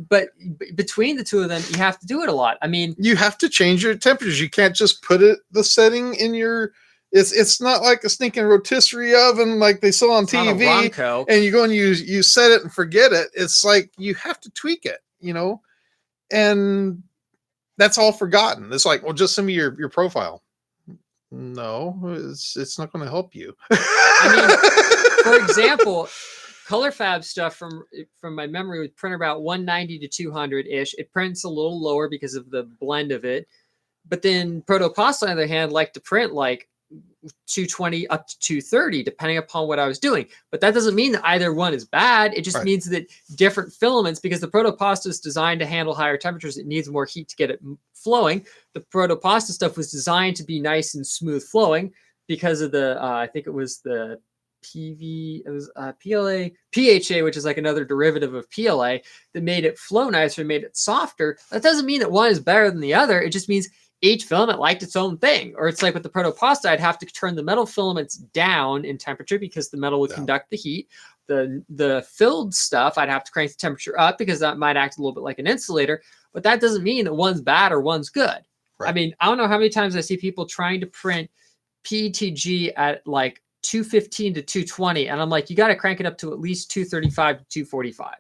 But between the two of them, you have to do it a lot. I mean, you have to change your temperatures. You can't just put the setting in your. It's not like a sneaking rotisserie oven like they sell on TV, and you go and you set it and forget it. It's like you have to tweak it, and that's all forgotten. It's like, well, just send me your profile. No, it's not going to help you. I mean, for example, ColorFab stuff from my memory would print about 190 to 200 ish. It prints a little lower because of the blend of it, but then Protopasta on the other hand like to print like 220 up to 230 depending upon what I was doing. But that doesn't mean that either one is bad. It just means that different filaments, because the Protopasta is designed to handle higher temperatures, it needs more heat to get it flowing. The Protopasta stuff was designed to be nice and smooth flowing because of the I think it was the PLA, PHA, which is like another derivative of PLA that made it flow nicer and made it softer. That doesn't mean that one is better than the other. It just means each filament liked its own thing. Or it's like with the Protopasta, I'd have to turn the metal filaments down in temperature because the metal would conduct the heat. The filled stuff, I'd have to crank the temperature up because that might act a little bit like an insulator. But that doesn't mean that one's bad or one's good. Right. I mean, I don't know how many times I see people trying to print PETG at like 215 to 220. And I'm like, you got to crank it up to at least 235 to 245.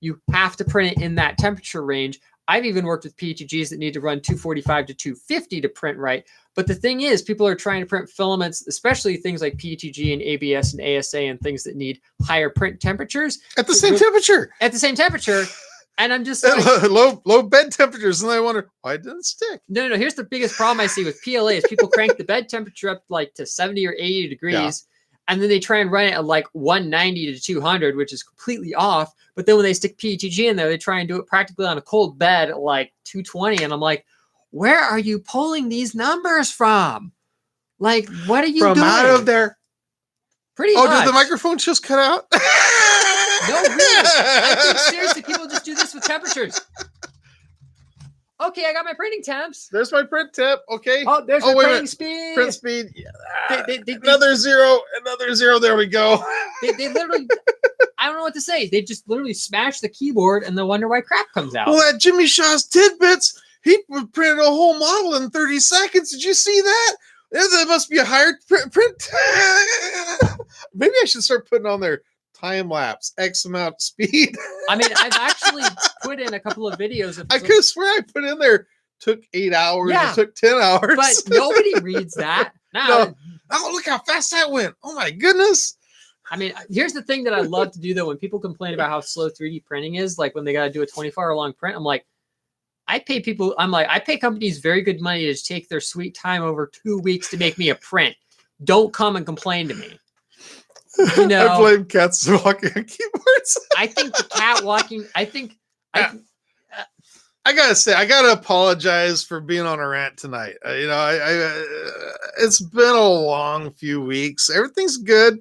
You have to print it in that temperature range. I've even worked with PETGs that need to run 245 to 250 to print right. But the thing is, people are trying to print filaments, especially things like PETG and ABS and ASA and things that need higher print temperatures. At the same temperature. At the same temperature. And I'm just like, low bed temperatures. And I wonder, why didn't it stick? No. Here's the biggest problem I see with PLA is people crank the bed temperature up like to 70 or 80 degrees. Yeah. And then they try and run it at like 190 to 200, which is completely off. But then when they stick PETG in there, they try and do it practically on a cold bed at like 220. And I'm like, where are you pulling these numbers from? Like, what are you doing? From out of there. Pretty much. Did the microphone just cut out? No, really. I think seriously, people just do this with temperatures. Okay, I got my printing temps. There's my print temp. Okay. Oh, there's my printing speed. Print speed. Yeah. Another zero. There we go. They literally, I don't know what to say. They just literally smash the keyboard and they wonder why crap comes out. Well, that Jimmy Shaw's Tidbits, he printed a whole model in 30 seconds. Did you see that? That must be a higher print. Maybe I should start putting on there time lapse, X amount speed. I mean, I've actually put in a couple of videos of. I could swear I put in there took 8 hours. Yeah, it took 10 hours. But nobody reads that. No. Oh, look how fast that went. Oh my goodness. I mean, here's the thing that I love to do though. When people complain about how slow 3D printing is, like when they got to do a 24-hour long print, I'm like, I pay companies very good money to take their sweet time over 2 weeks to make me a print. Don't come and complain to me. You know, I blame cats walking on keyboards. I think the cat walking. I gotta say, I gotta apologize for being on a rant tonight. It's been a long few weeks. Everything's good.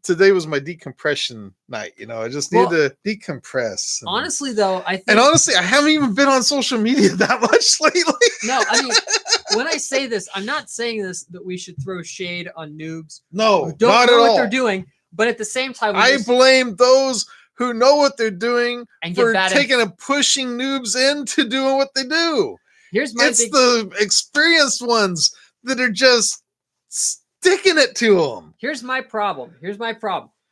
Today was my decompression night. I just need to decompress. Honestly, though, I haven't even been on social media that much lately. No, I mean, when I say this, I'm not saying this that we should throw shade on noobs. No, who don't know what they're doing. But at the same time, I blame those who know what they're doing for taking and pushing noobs into doing what they do. It's the experienced ones that are just sticking it to them. Here's my problem.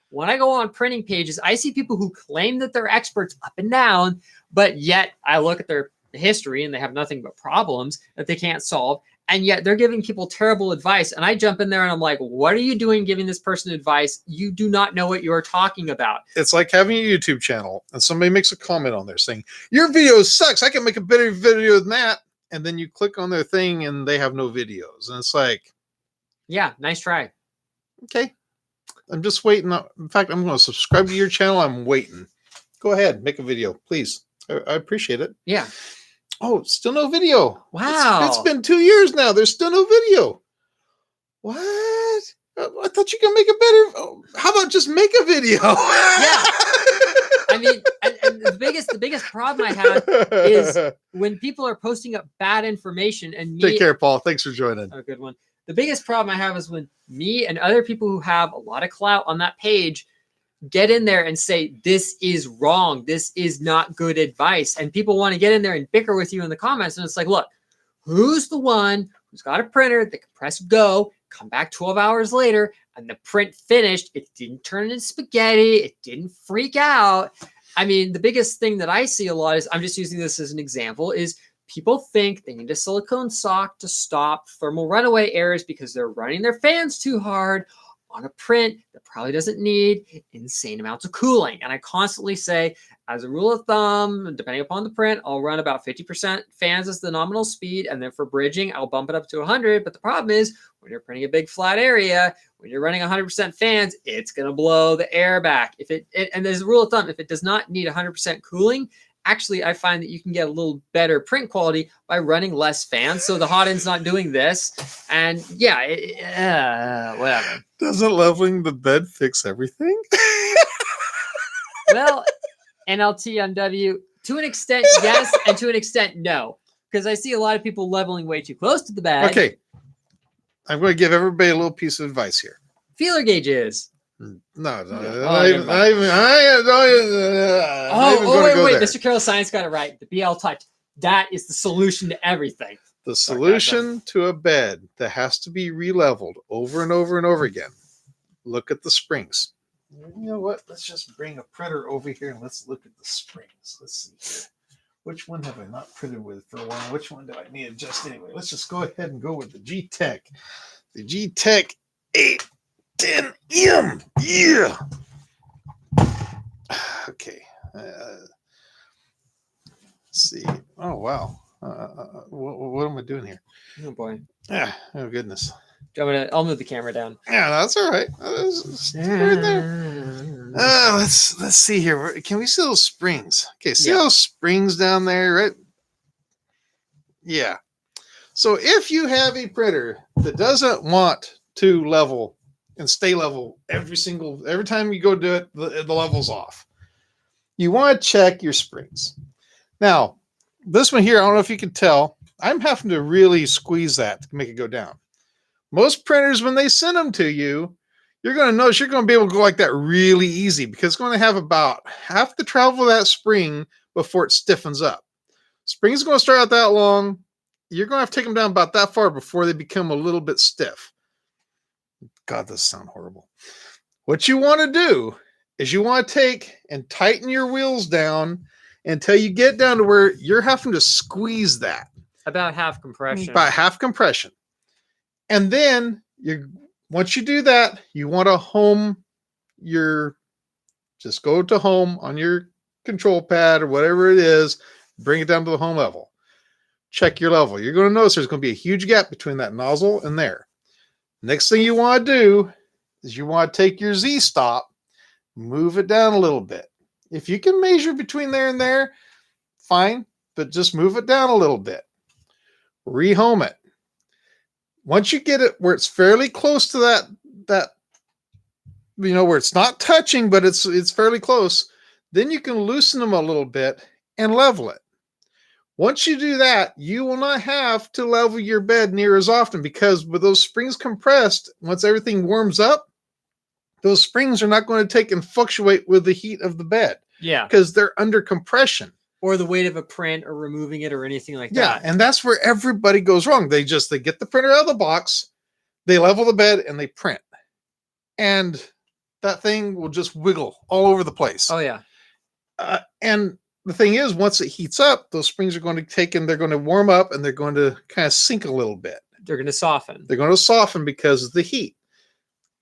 When I go on printing pages, I see people who claim that they're experts up and down, but yet I look at their history and they have nothing but problems that they can't solve. And yet they're giving people terrible advice. And I jump in there and I'm like, what are you doing giving this person advice? You do not know what you're talking about. It's like having a YouTube channel and somebody makes a comment on there saying, your video sucks. I can make a better video than that. And then you click on their thing and they have no videos. And it's like, yeah, nice try. Okay. I'm just waiting. In fact, I'm going to subscribe to your channel. I'm waiting. Go ahead. Make a video, please. I appreciate it. Yeah. Oh, still no video. Wow. It's been 2 years now. There's still no video. What? I thought you could make a better. Oh, how about just make a video? Yeah. I mean, and the biggest problem I have is when people are posting up bad information and me. Take care, Paul. Thanks for joining. A good one. The biggest problem I have is when me and other people who have a lot of clout on that page get in there and say, this is wrong. This is not good advice. And people want to get in there and bicker with you in the comments. And it's like, look, who's the one who's got a printer that can press go, come back 12 hours later, and the print finished? It didn't turn into spaghetti. It didn't freak out. I mean, the biggest thing that I see a lot is, I'm just using this as an example, is people think they need a silicone sock to stop thermal runaway errors because they're running their fans too hard on a print that probably doesn't need insane amounts of cooling. And I constantly say, as a rule of thumb, depending upon the print, I'll run about 50% fans as the nominal speed. And then for bridging, I'll bump it up to 100. But the problem is when you're printing a big flat area, when you're running 100% fans, it's going to blow the air back. And there's a rule of thumb, if it does not need 100% cooling, actually, I find that you can get a little better print quality by running less fans. So the hot end's not doing this. And yeah, whatever. Doesn't leveling the bed fix everything? Well, NLTMW, to an extent, yes, and to an extent, no. Because I see a lot of people leveling way too close to the bed. Okay. I'm going to give everybody a little piece of advice here. Feeler gauges. No, never wait, Mr. Carroll Science got it right. The BL Touch. That is the solution to everything. The solution to a bed that has to be re-leveled over and over and over again. Look at the springs. You know what? Let's just bring a printer over here and let's look at the springs. Let's see here. Which one have I not printed with for a while? Which one do I need to adjust anyway? Let's just go ahead and go with the G-Tech. The G-Tech 810M. Yeah. Okay. Let's see. Oh, wow. What am I doing here? Oh, boy. Oh, goodness. I'll move the camera down. Yeah, that's all right. Right there. Let's see here. Can we see those springs? Okay, see those springs down there, right? Yeah. So if you have a printer that doesn't want to level and stay level every time you go do it, the level's off. You want to check your springs. Now, this one here, I don't know if you can tell, I'm having to really squeeze that to make it go down. Most printers, when they send them to you, you're going to notice you're going to be able to go like that really easy because it's going to have about half the travel of that spring before it stiffens up. Spring's going to start out that long. You're going to have to take them down about that far before they become a little bit stiff. God, this sounds horrible. What you want to do is you want to take and tighten your wheels down until you get down to where you're having to squeeze that. About half compression. About half compression. And then once you do that, you want to just go to home on your control pad or whatever it is, bring it down to the home level. Check your level. You're going to notice there's going to be a huge gap between that nozzle and there. Next thing you want to do is you want to take your Z-stop, move it down a little bit. If you can measure between there and there, fine, but just move it down a little bit. Rehome it. Once you get it where it's fairly close to that where it's not touching, but it's fairly close, then you can loosen them a little bit and level it. Once you do that, you will not have to level your bed near as often because with those springs compressed, once everything warms up, those springs are not going to take and fluctuate with the heat of the bed. Yeah. Because they're under compression. Or the weight of a print or removing it or anything like that. Yeah, and that's where everybody goes wrong. They get the printer out of the box, they level the bed, and they print. And that thing will just wiggle all over the place. Oh, yeah. And the thing is, once it heats up, those springs are going to take and they're going to warm up and they're going to kind of sink a little bit. They're going to soften. They're going to soften because of the heat.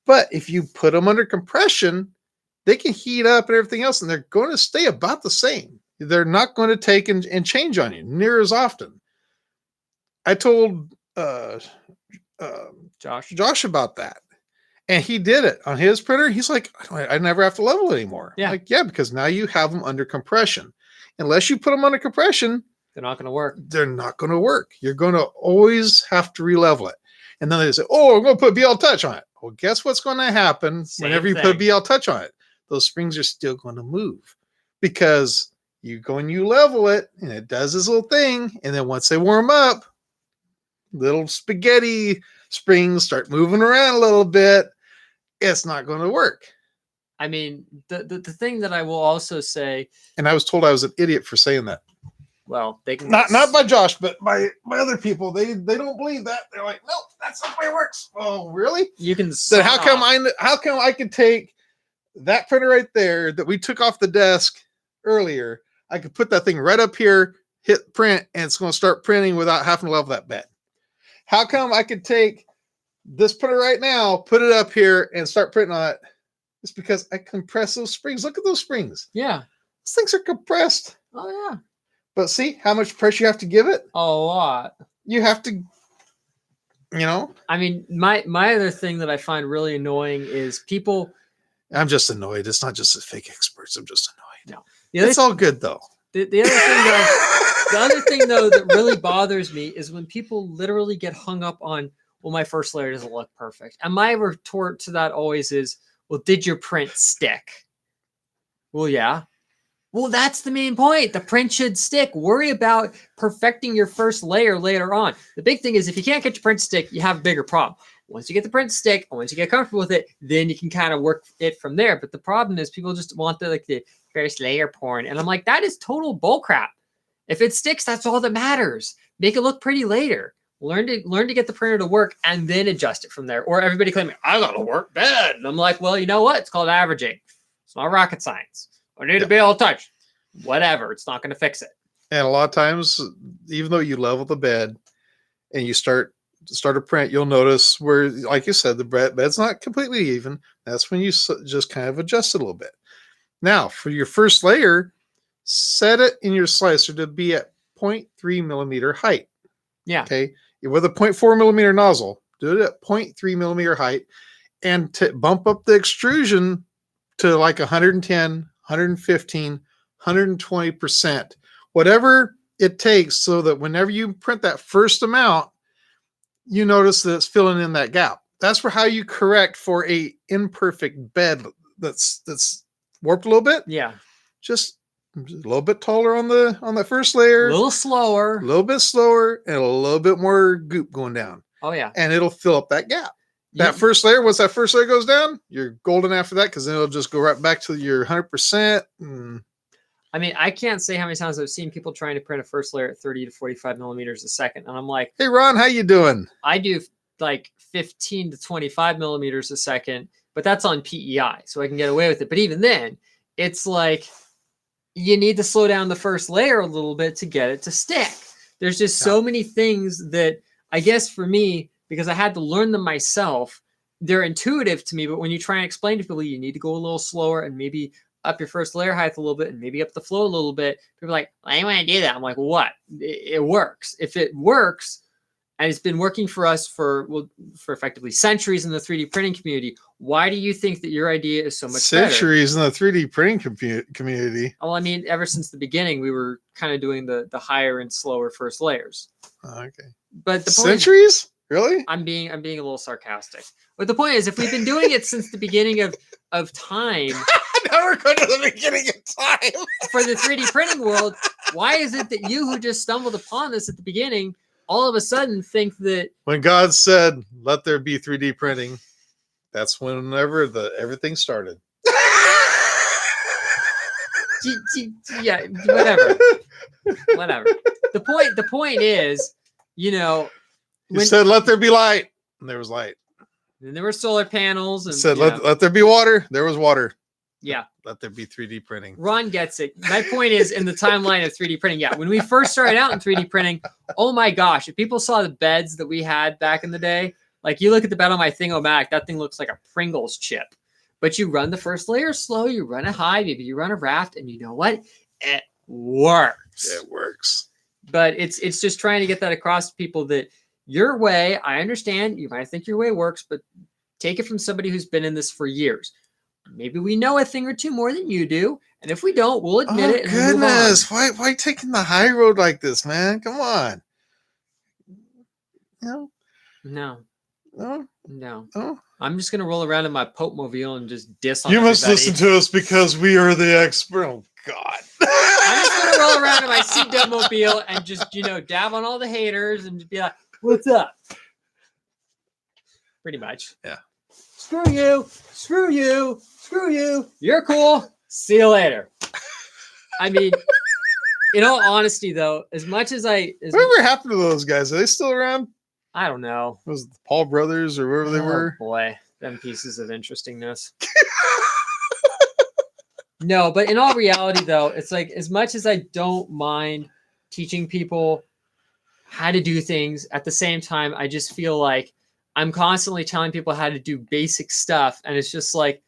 But if you put them under compression, they can heat up and everything else, and they're going to stay about the same. They're not going to take and change on you near as often. I told Josh about that. And he did it on his printer. He's like, I never have to level anymore. Yeah. Like, yeah, because now you have them under compression. Unless you put them under compression, they're not going to work. They're not going to work. You're going to always have to re-level it. And then they say, oh, I'm going to put BL Touch on it. Well, guess what's going to happen whenever you put thing. BL Touch on it? Those springs are still going to move because you go and you level it and it does this little thing. And then once they warm up, little spaghetti springs start moving around a little bit. It's not going to work. I mean, the thing that I will also say, And I was told I was an idiot for saying that. well, they can Not by Josh, but by other people. They don't believe that. They're like, nope, that's not the way it works. Oh, really? you can. Then how come I could take that printer right there that we took off the desk earlier? I could put that thing right up here, hit print, and it's going to start printing without having to level that bed. How come I could take this printer right now, put it up here, and start printing on it? It's because I compress those springs. Look at those springs. Yeah. These things are compressed. Oh yeah. But see how much pressure you have to give it? A lot. You have to, I mean, my other thing that I find really annoying is people. I'm just annoyed. It's not just the fake experts. I'm just annoyed. No. It's all good though. The other thing though, the other thing though that really bothers me is when people literally get hung up on, well, my first layer doesn't look perfect. And my retort to that always is, well, did your print stick? Well, yeah. Well, that's the main point. The print should stick. Worry about perfecting your first layer later on. The big thing is if you can't get your print to stick, you have a bigger problem. Once you get the print to stick, once you get comfortable with it, then you can kind of work it from there. But the problem is people just want the first layer porn. And I'm like, that is total bullcrap. If it sticks, that's all that matters. Make it look pretty later. Learn to get the printer to work and then adjust it from there. Or everybody claiming, I got to work bad. And I'm like, well, you know what? It's called averaging. It's not rocket science. I need to be able to touch. Whatever. It's not going to fix it. And a lot of times, even though you level the bed and you start a print, you'll notice where, like you said, the bed's not completely even. That's when you just kind of adjust it a little bit. Now, for your first layer, set it in your slicer to be at 0.3 millimeter height. Yeah. Okay. With a 0.4 millimeter nozzle, do it at 0.3 millimeter height and to bump up the extrusion to like 110, 115, 120%, whatever it takes, so that whenever you print that first amount, you notice that it's filling in that gap. That's for how you correct for a imperfect bed that's warped a little bit. Yeah. Just a little bit taller on the first layer, A little slower. a little bit slower, and a little bit more goop going down. Oh, yeah. And it'll fill up that gap. That first layer, once that first layer goes down, you're golden after that, because then it'll just go right back to your 100%. I mean, I can't say how many times I've seen people trying to print a first layer at 30 to 45 millimeters a second. And I'm like, hey, Ron, how you doing? I do like 15 to 25 millimeters a second, but that's on PEI, so I can get away with it. But even then, it's like you need to slow down the first layer a little bit to get it to stick. There's just so many things that I guess for me, because I had to learn them myself, they're intuitive to me. But when you try and explain to people, you need to go a little slower and maybe up your first layer height a little bit and maybe up the flow a little bit. People are like, well, I want to do that. I'm like, what? It works. If it works, and it's been working for us for effectively centuries in the 3D printing community, why do you think that your idea is so much centuries better? In the 3D printing community? Well, I mean, ever since the beginning, we were kind of doing the higher and slower first layers. Okay. But the centuries? Point, really? I'm being a little sarcastic. But the point is, if we've been doing it since the beginning of time, now we're going to the beginning of time for the 3D printing world, why is it that you who just stumbled upon this at the beginning all of a sudden think that when God said, let there be 3D printing, that's whenever everything started. Yeah, whatever. The point is, He said, let there be light, and there was light. And there were solar panels. And he said, let there be water. There was water. Yeah. Let there be 3D printing. Ron gets it. My point is, in the timeline of 3D printing, yeah, when we first started out in 3D printing, oh my gosh, if people saw the beds that we had back in the day, like you look at the bed on my Thingomatic, that thing looks like a Pringles chip. But you run the first layer slow, you run it high, maybe you run a raft, and you know what? It works. It works. But it's just trying to get that across to people that your way, I understand, you might think your way works, but take it from somebody who's been in this for years. Maybe we know a thing or two more than you do, and if we don't, we'll admit it. And goodness, why taking the high road like this, man? Come on. No. No, No. no. I'm just gonna roll around in my Pope Mobile and just diss on You must everybody. listen to us because we are the expert. Oh God. I'm just gonna roll around in my C-Dub Mobile and just, dab on all the haters and just be like, what's up? Pretty much. Yeah. Screw you. Screw you. Screw you. You're cool. See you later. I mean, in all honesty, though, as much as Whatever happened to those guys? Are they still around? I don't know. Was it the Paul brothers or wherever they were? Boy, them pieces of interestingness. No, but in all reality, though, it's like as much as I don't mind teaching people how to do things, at the same time, I just feel like I'm constantly telling people how to do basic stuff. And it's just like,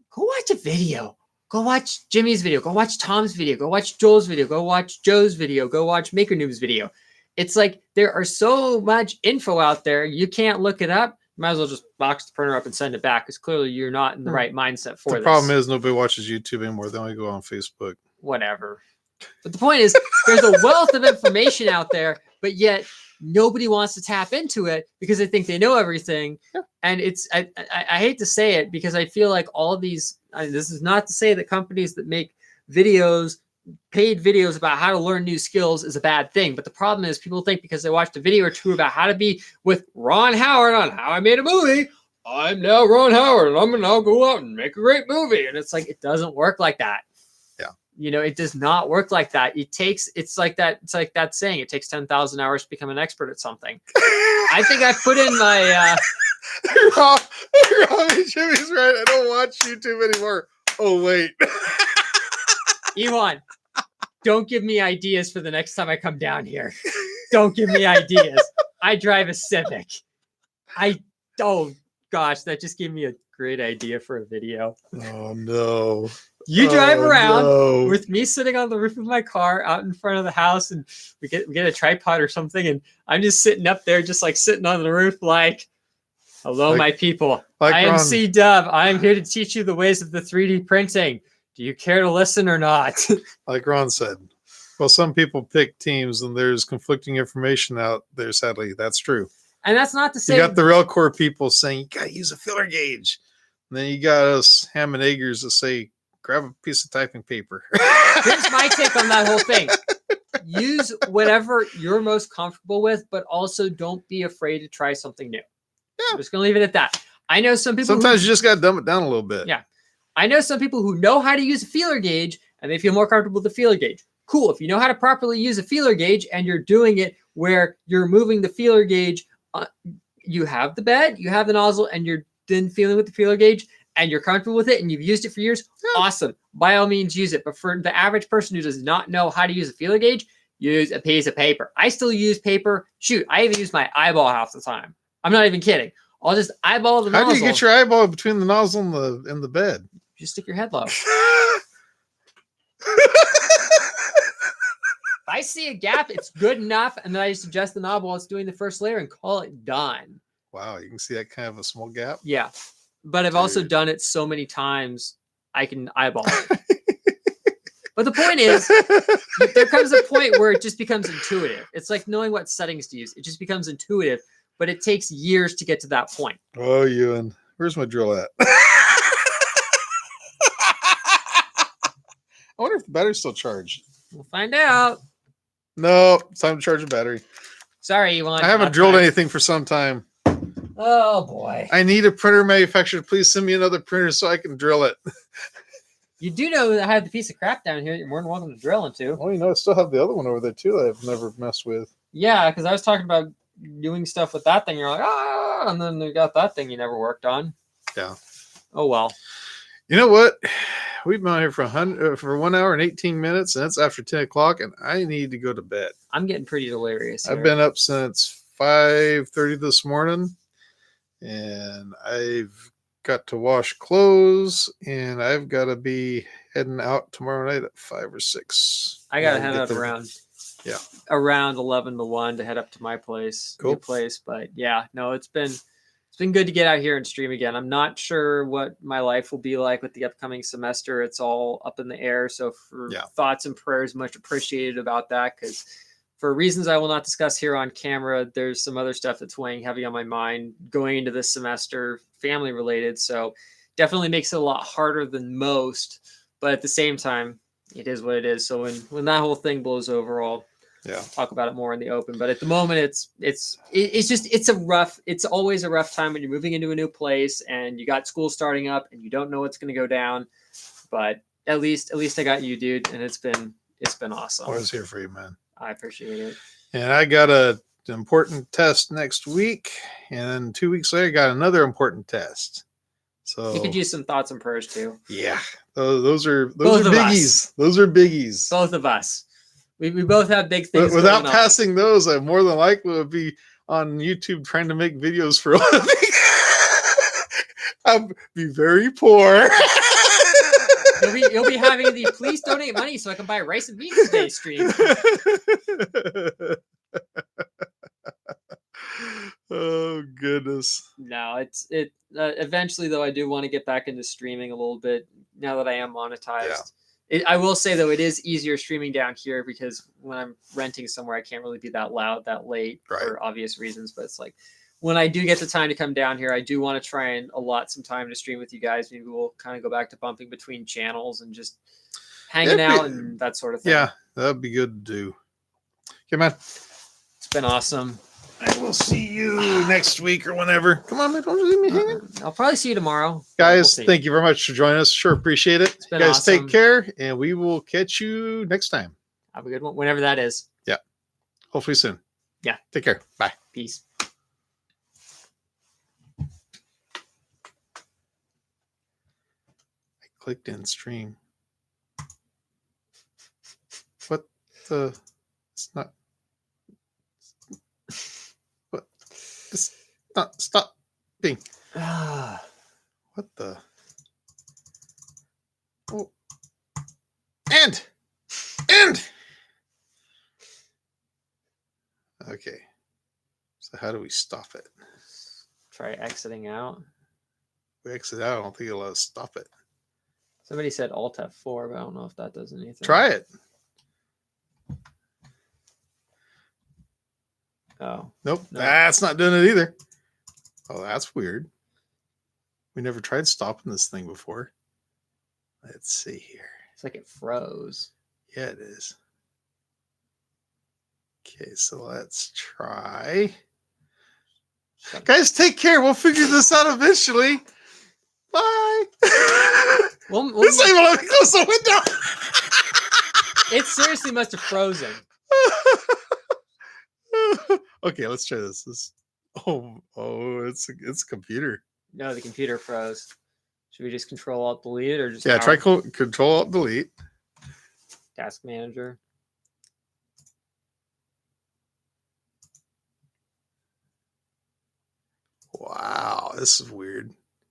go watch a video. Go watch Jimmy's video. Go watch Tom's video. Go watch Joel's video. Go watch Joe's video. Go watch Maker Noob's video. It's like there are so much info out there. You can't look it up. Might as well just box the printer up and send it back because clearly you're not in the right mindset for The this. problem is nobody watches YouTube anymore. They only go on Facebook. Whatever. But the point is, there's a wealth of information out there, but yet nobody wants to tap into it because they think they know everything. Yeah. And I hate to say it because I feel like all of these, this is not to say that companies that make videos, paid videos about how to learn new skills is a bad thing. But the problem is people think because they watched a video or two about how to be with Ron Howard on How I Made a Movie, I'm now Ron Howard and I'm going to now go out and make a great movie. And it's like, it doesn't work like that. It does not work like that. It's like that saying, it takes 10,000 hours to become an expert at something. I think I put in my, Robbie Jimmy's right. I don't watch YouTube anymore. Oh, wait. Elon, don't give me ideas for the next time I come down here. Don't give me ideas. I drive a Civic. Oh gosh, that just gave me a great idea for a video. Oh, no. You drive around no. with me sitting on the roof of my car out in front of the house, and we get a tripod or something, and I'm just sitting up there, just like sitting on the roof, like, hello, my people. I am C-Dub. I'm here to teach you the ways of the 3D printing. Do you care to listen or not? Like Ron said, well, some people pick teams and there's conflicting information out there. Sadly, that's true. And that's not to say you got the real core people saying you got to use a filler gauge. And then you got us ham and eggers that say, grab a piece of typing paper. Here's my take on that whole thing. Use whatever you're most comfortable with, but also don't be afraid to try something new. Yeah. I'm just going to leave it at that. I know some people. Sometimes you just got to dumb it down a little bit. Yeah. I know some people who know how to use a feeler gauge and they feel more comfortable with the feeler gauge. Cool. If you know how to properly use a feeler gauge and you're doing it where you're moving the feeler gauge, you have the bed, you have the nozzle, and you're then feeling with the feeler gauge and you're comfortable with it and you've used it for years, awesome. By all means, use it. But for the average person who does not know how to use a feeler gauge, use a piece of paper. I still use paper. Shoot, I even use my eyeball half the time. I'm not even kidding. I'll just eyeball the nozzle. How do you get your eyeball between the nozzle and the bed? Just stick your head low. If I see a gap, it's good enough, and then I just adjust the knob while it's doing the first layer and call it done. Wow, you can see that kind of a small gap. Yeah, but I've also done it so many times I can eyeball it. But the point is, there comes a point where it just becomes intuitive. It's like knowing what settings to use. It just becomes intuitive, but it takes years to get to that point. Oh, Ewan, where's my drill at? I wonder if the battery's still charged. We'll find out. No, it's time to charge the battery. Sorry, Elon. I haven't drilled anything for some time. Oh, boy. I need a printer manufacturer. Please send me another printer so I can drill it. You do know that I have the piece of crap down here that you're more than welcome to drill into. Oh, I still have the other one over there, too, that I've never messed with. Yeah, because I was talking about doing stuff with that thing. You're like, and then you got that thing you never worked on. Yeah. Oh, well. You know what? We've been on here for 1 hour and 18 minutes, and it's after 10 o'clock, and I need to go to bed. I'm getting pretty delirious here. I've been up since 5:30 this morning, and I've got to wash clothes, and I've got to be heading out tomorrow night at 5 or 6. I got to head out around 11 to 1 to head up to my place. Cool. New place. But yeah, no, it's been good to get out here and stream again. I'm not sure what my life will be like with the upcoming semester. It's all up in the air. So for thoughts and prayers, much appreciated about that, because for reasons I will not discuss here on camera, there's some other stuff that's weighing heavy on my mind going into this semester, family related. So definitely makes it a lot harder than most. But at the same time, it is what it is. So when that whole thing blows over, I'll talk about it more in the open. But at the moment, it's always a rough time when you're moving into a new place and you got school starting up and you don't know what's going to go down. But at least I got you, dude, and it's been awesome. I was here for you, man. I appreciate it. And I got an important test next week, and then 2 weeks later, I got another important test. So You could use some thoughts and prayers too. yeah, those are Both of biggies. us. Those are biggies. Both of us. We both have big things. But without going on. passing those, I more than likely would be on YouTube trying to make videos for a living. I'd be very poor. You'll be having the please donate money so I can buy rice and beans today stream. Oh goodness. No, it eventually though I do want to get back into streaming a little bit now that I am monetized. I will say though it is easier streaming down here because when I'm renting somewhere I can't really be that loud that late for obvious reasons. But it's like when I do get the time to come down here, I do want to try and allot some time to stream with you guys. Maybe we'll kind of go back to bumping between channels and just hanging out and that sort of thing. Yeah, that'd be good to do. Okay, man. It's been awesome. I will see you next week or whenever. Come on, man. Don't leave me hanging. I'll probably see you tomorrow. Guys, thank you very much for joining us. Sure appreciate it. It's been you guys awesome. take care, and we will catch you next time. Have a good one, whenever that is. Yeah. Hopefully soon. Yeah. Take care. Bye. Peace. I clicked in stream. What the? It's not. What? It's not. Stop being. What the? Oh. And. Okay. So how do we stop it? Try exiting out. We exit out. I don't think it'll let us stop it. Somebody said Alt F4, but I don't know if that does anything. Try it. Oh. Nope. No. That's not doing it either. Oh, that's weird. We never tried stopping this thing before. Let's see here. It's like it froze. Yeah, it is. Okay, so let's try. Guys, take care. We'll figure this out eventually. Bye. This ain't let me close the window. It seriously must have frozen. Okay, let's try this. It's a computer. No, the computer froze. Should we just Control Alt Delete or just try Control Alt Delete. Task Manager? Wow, this is weird.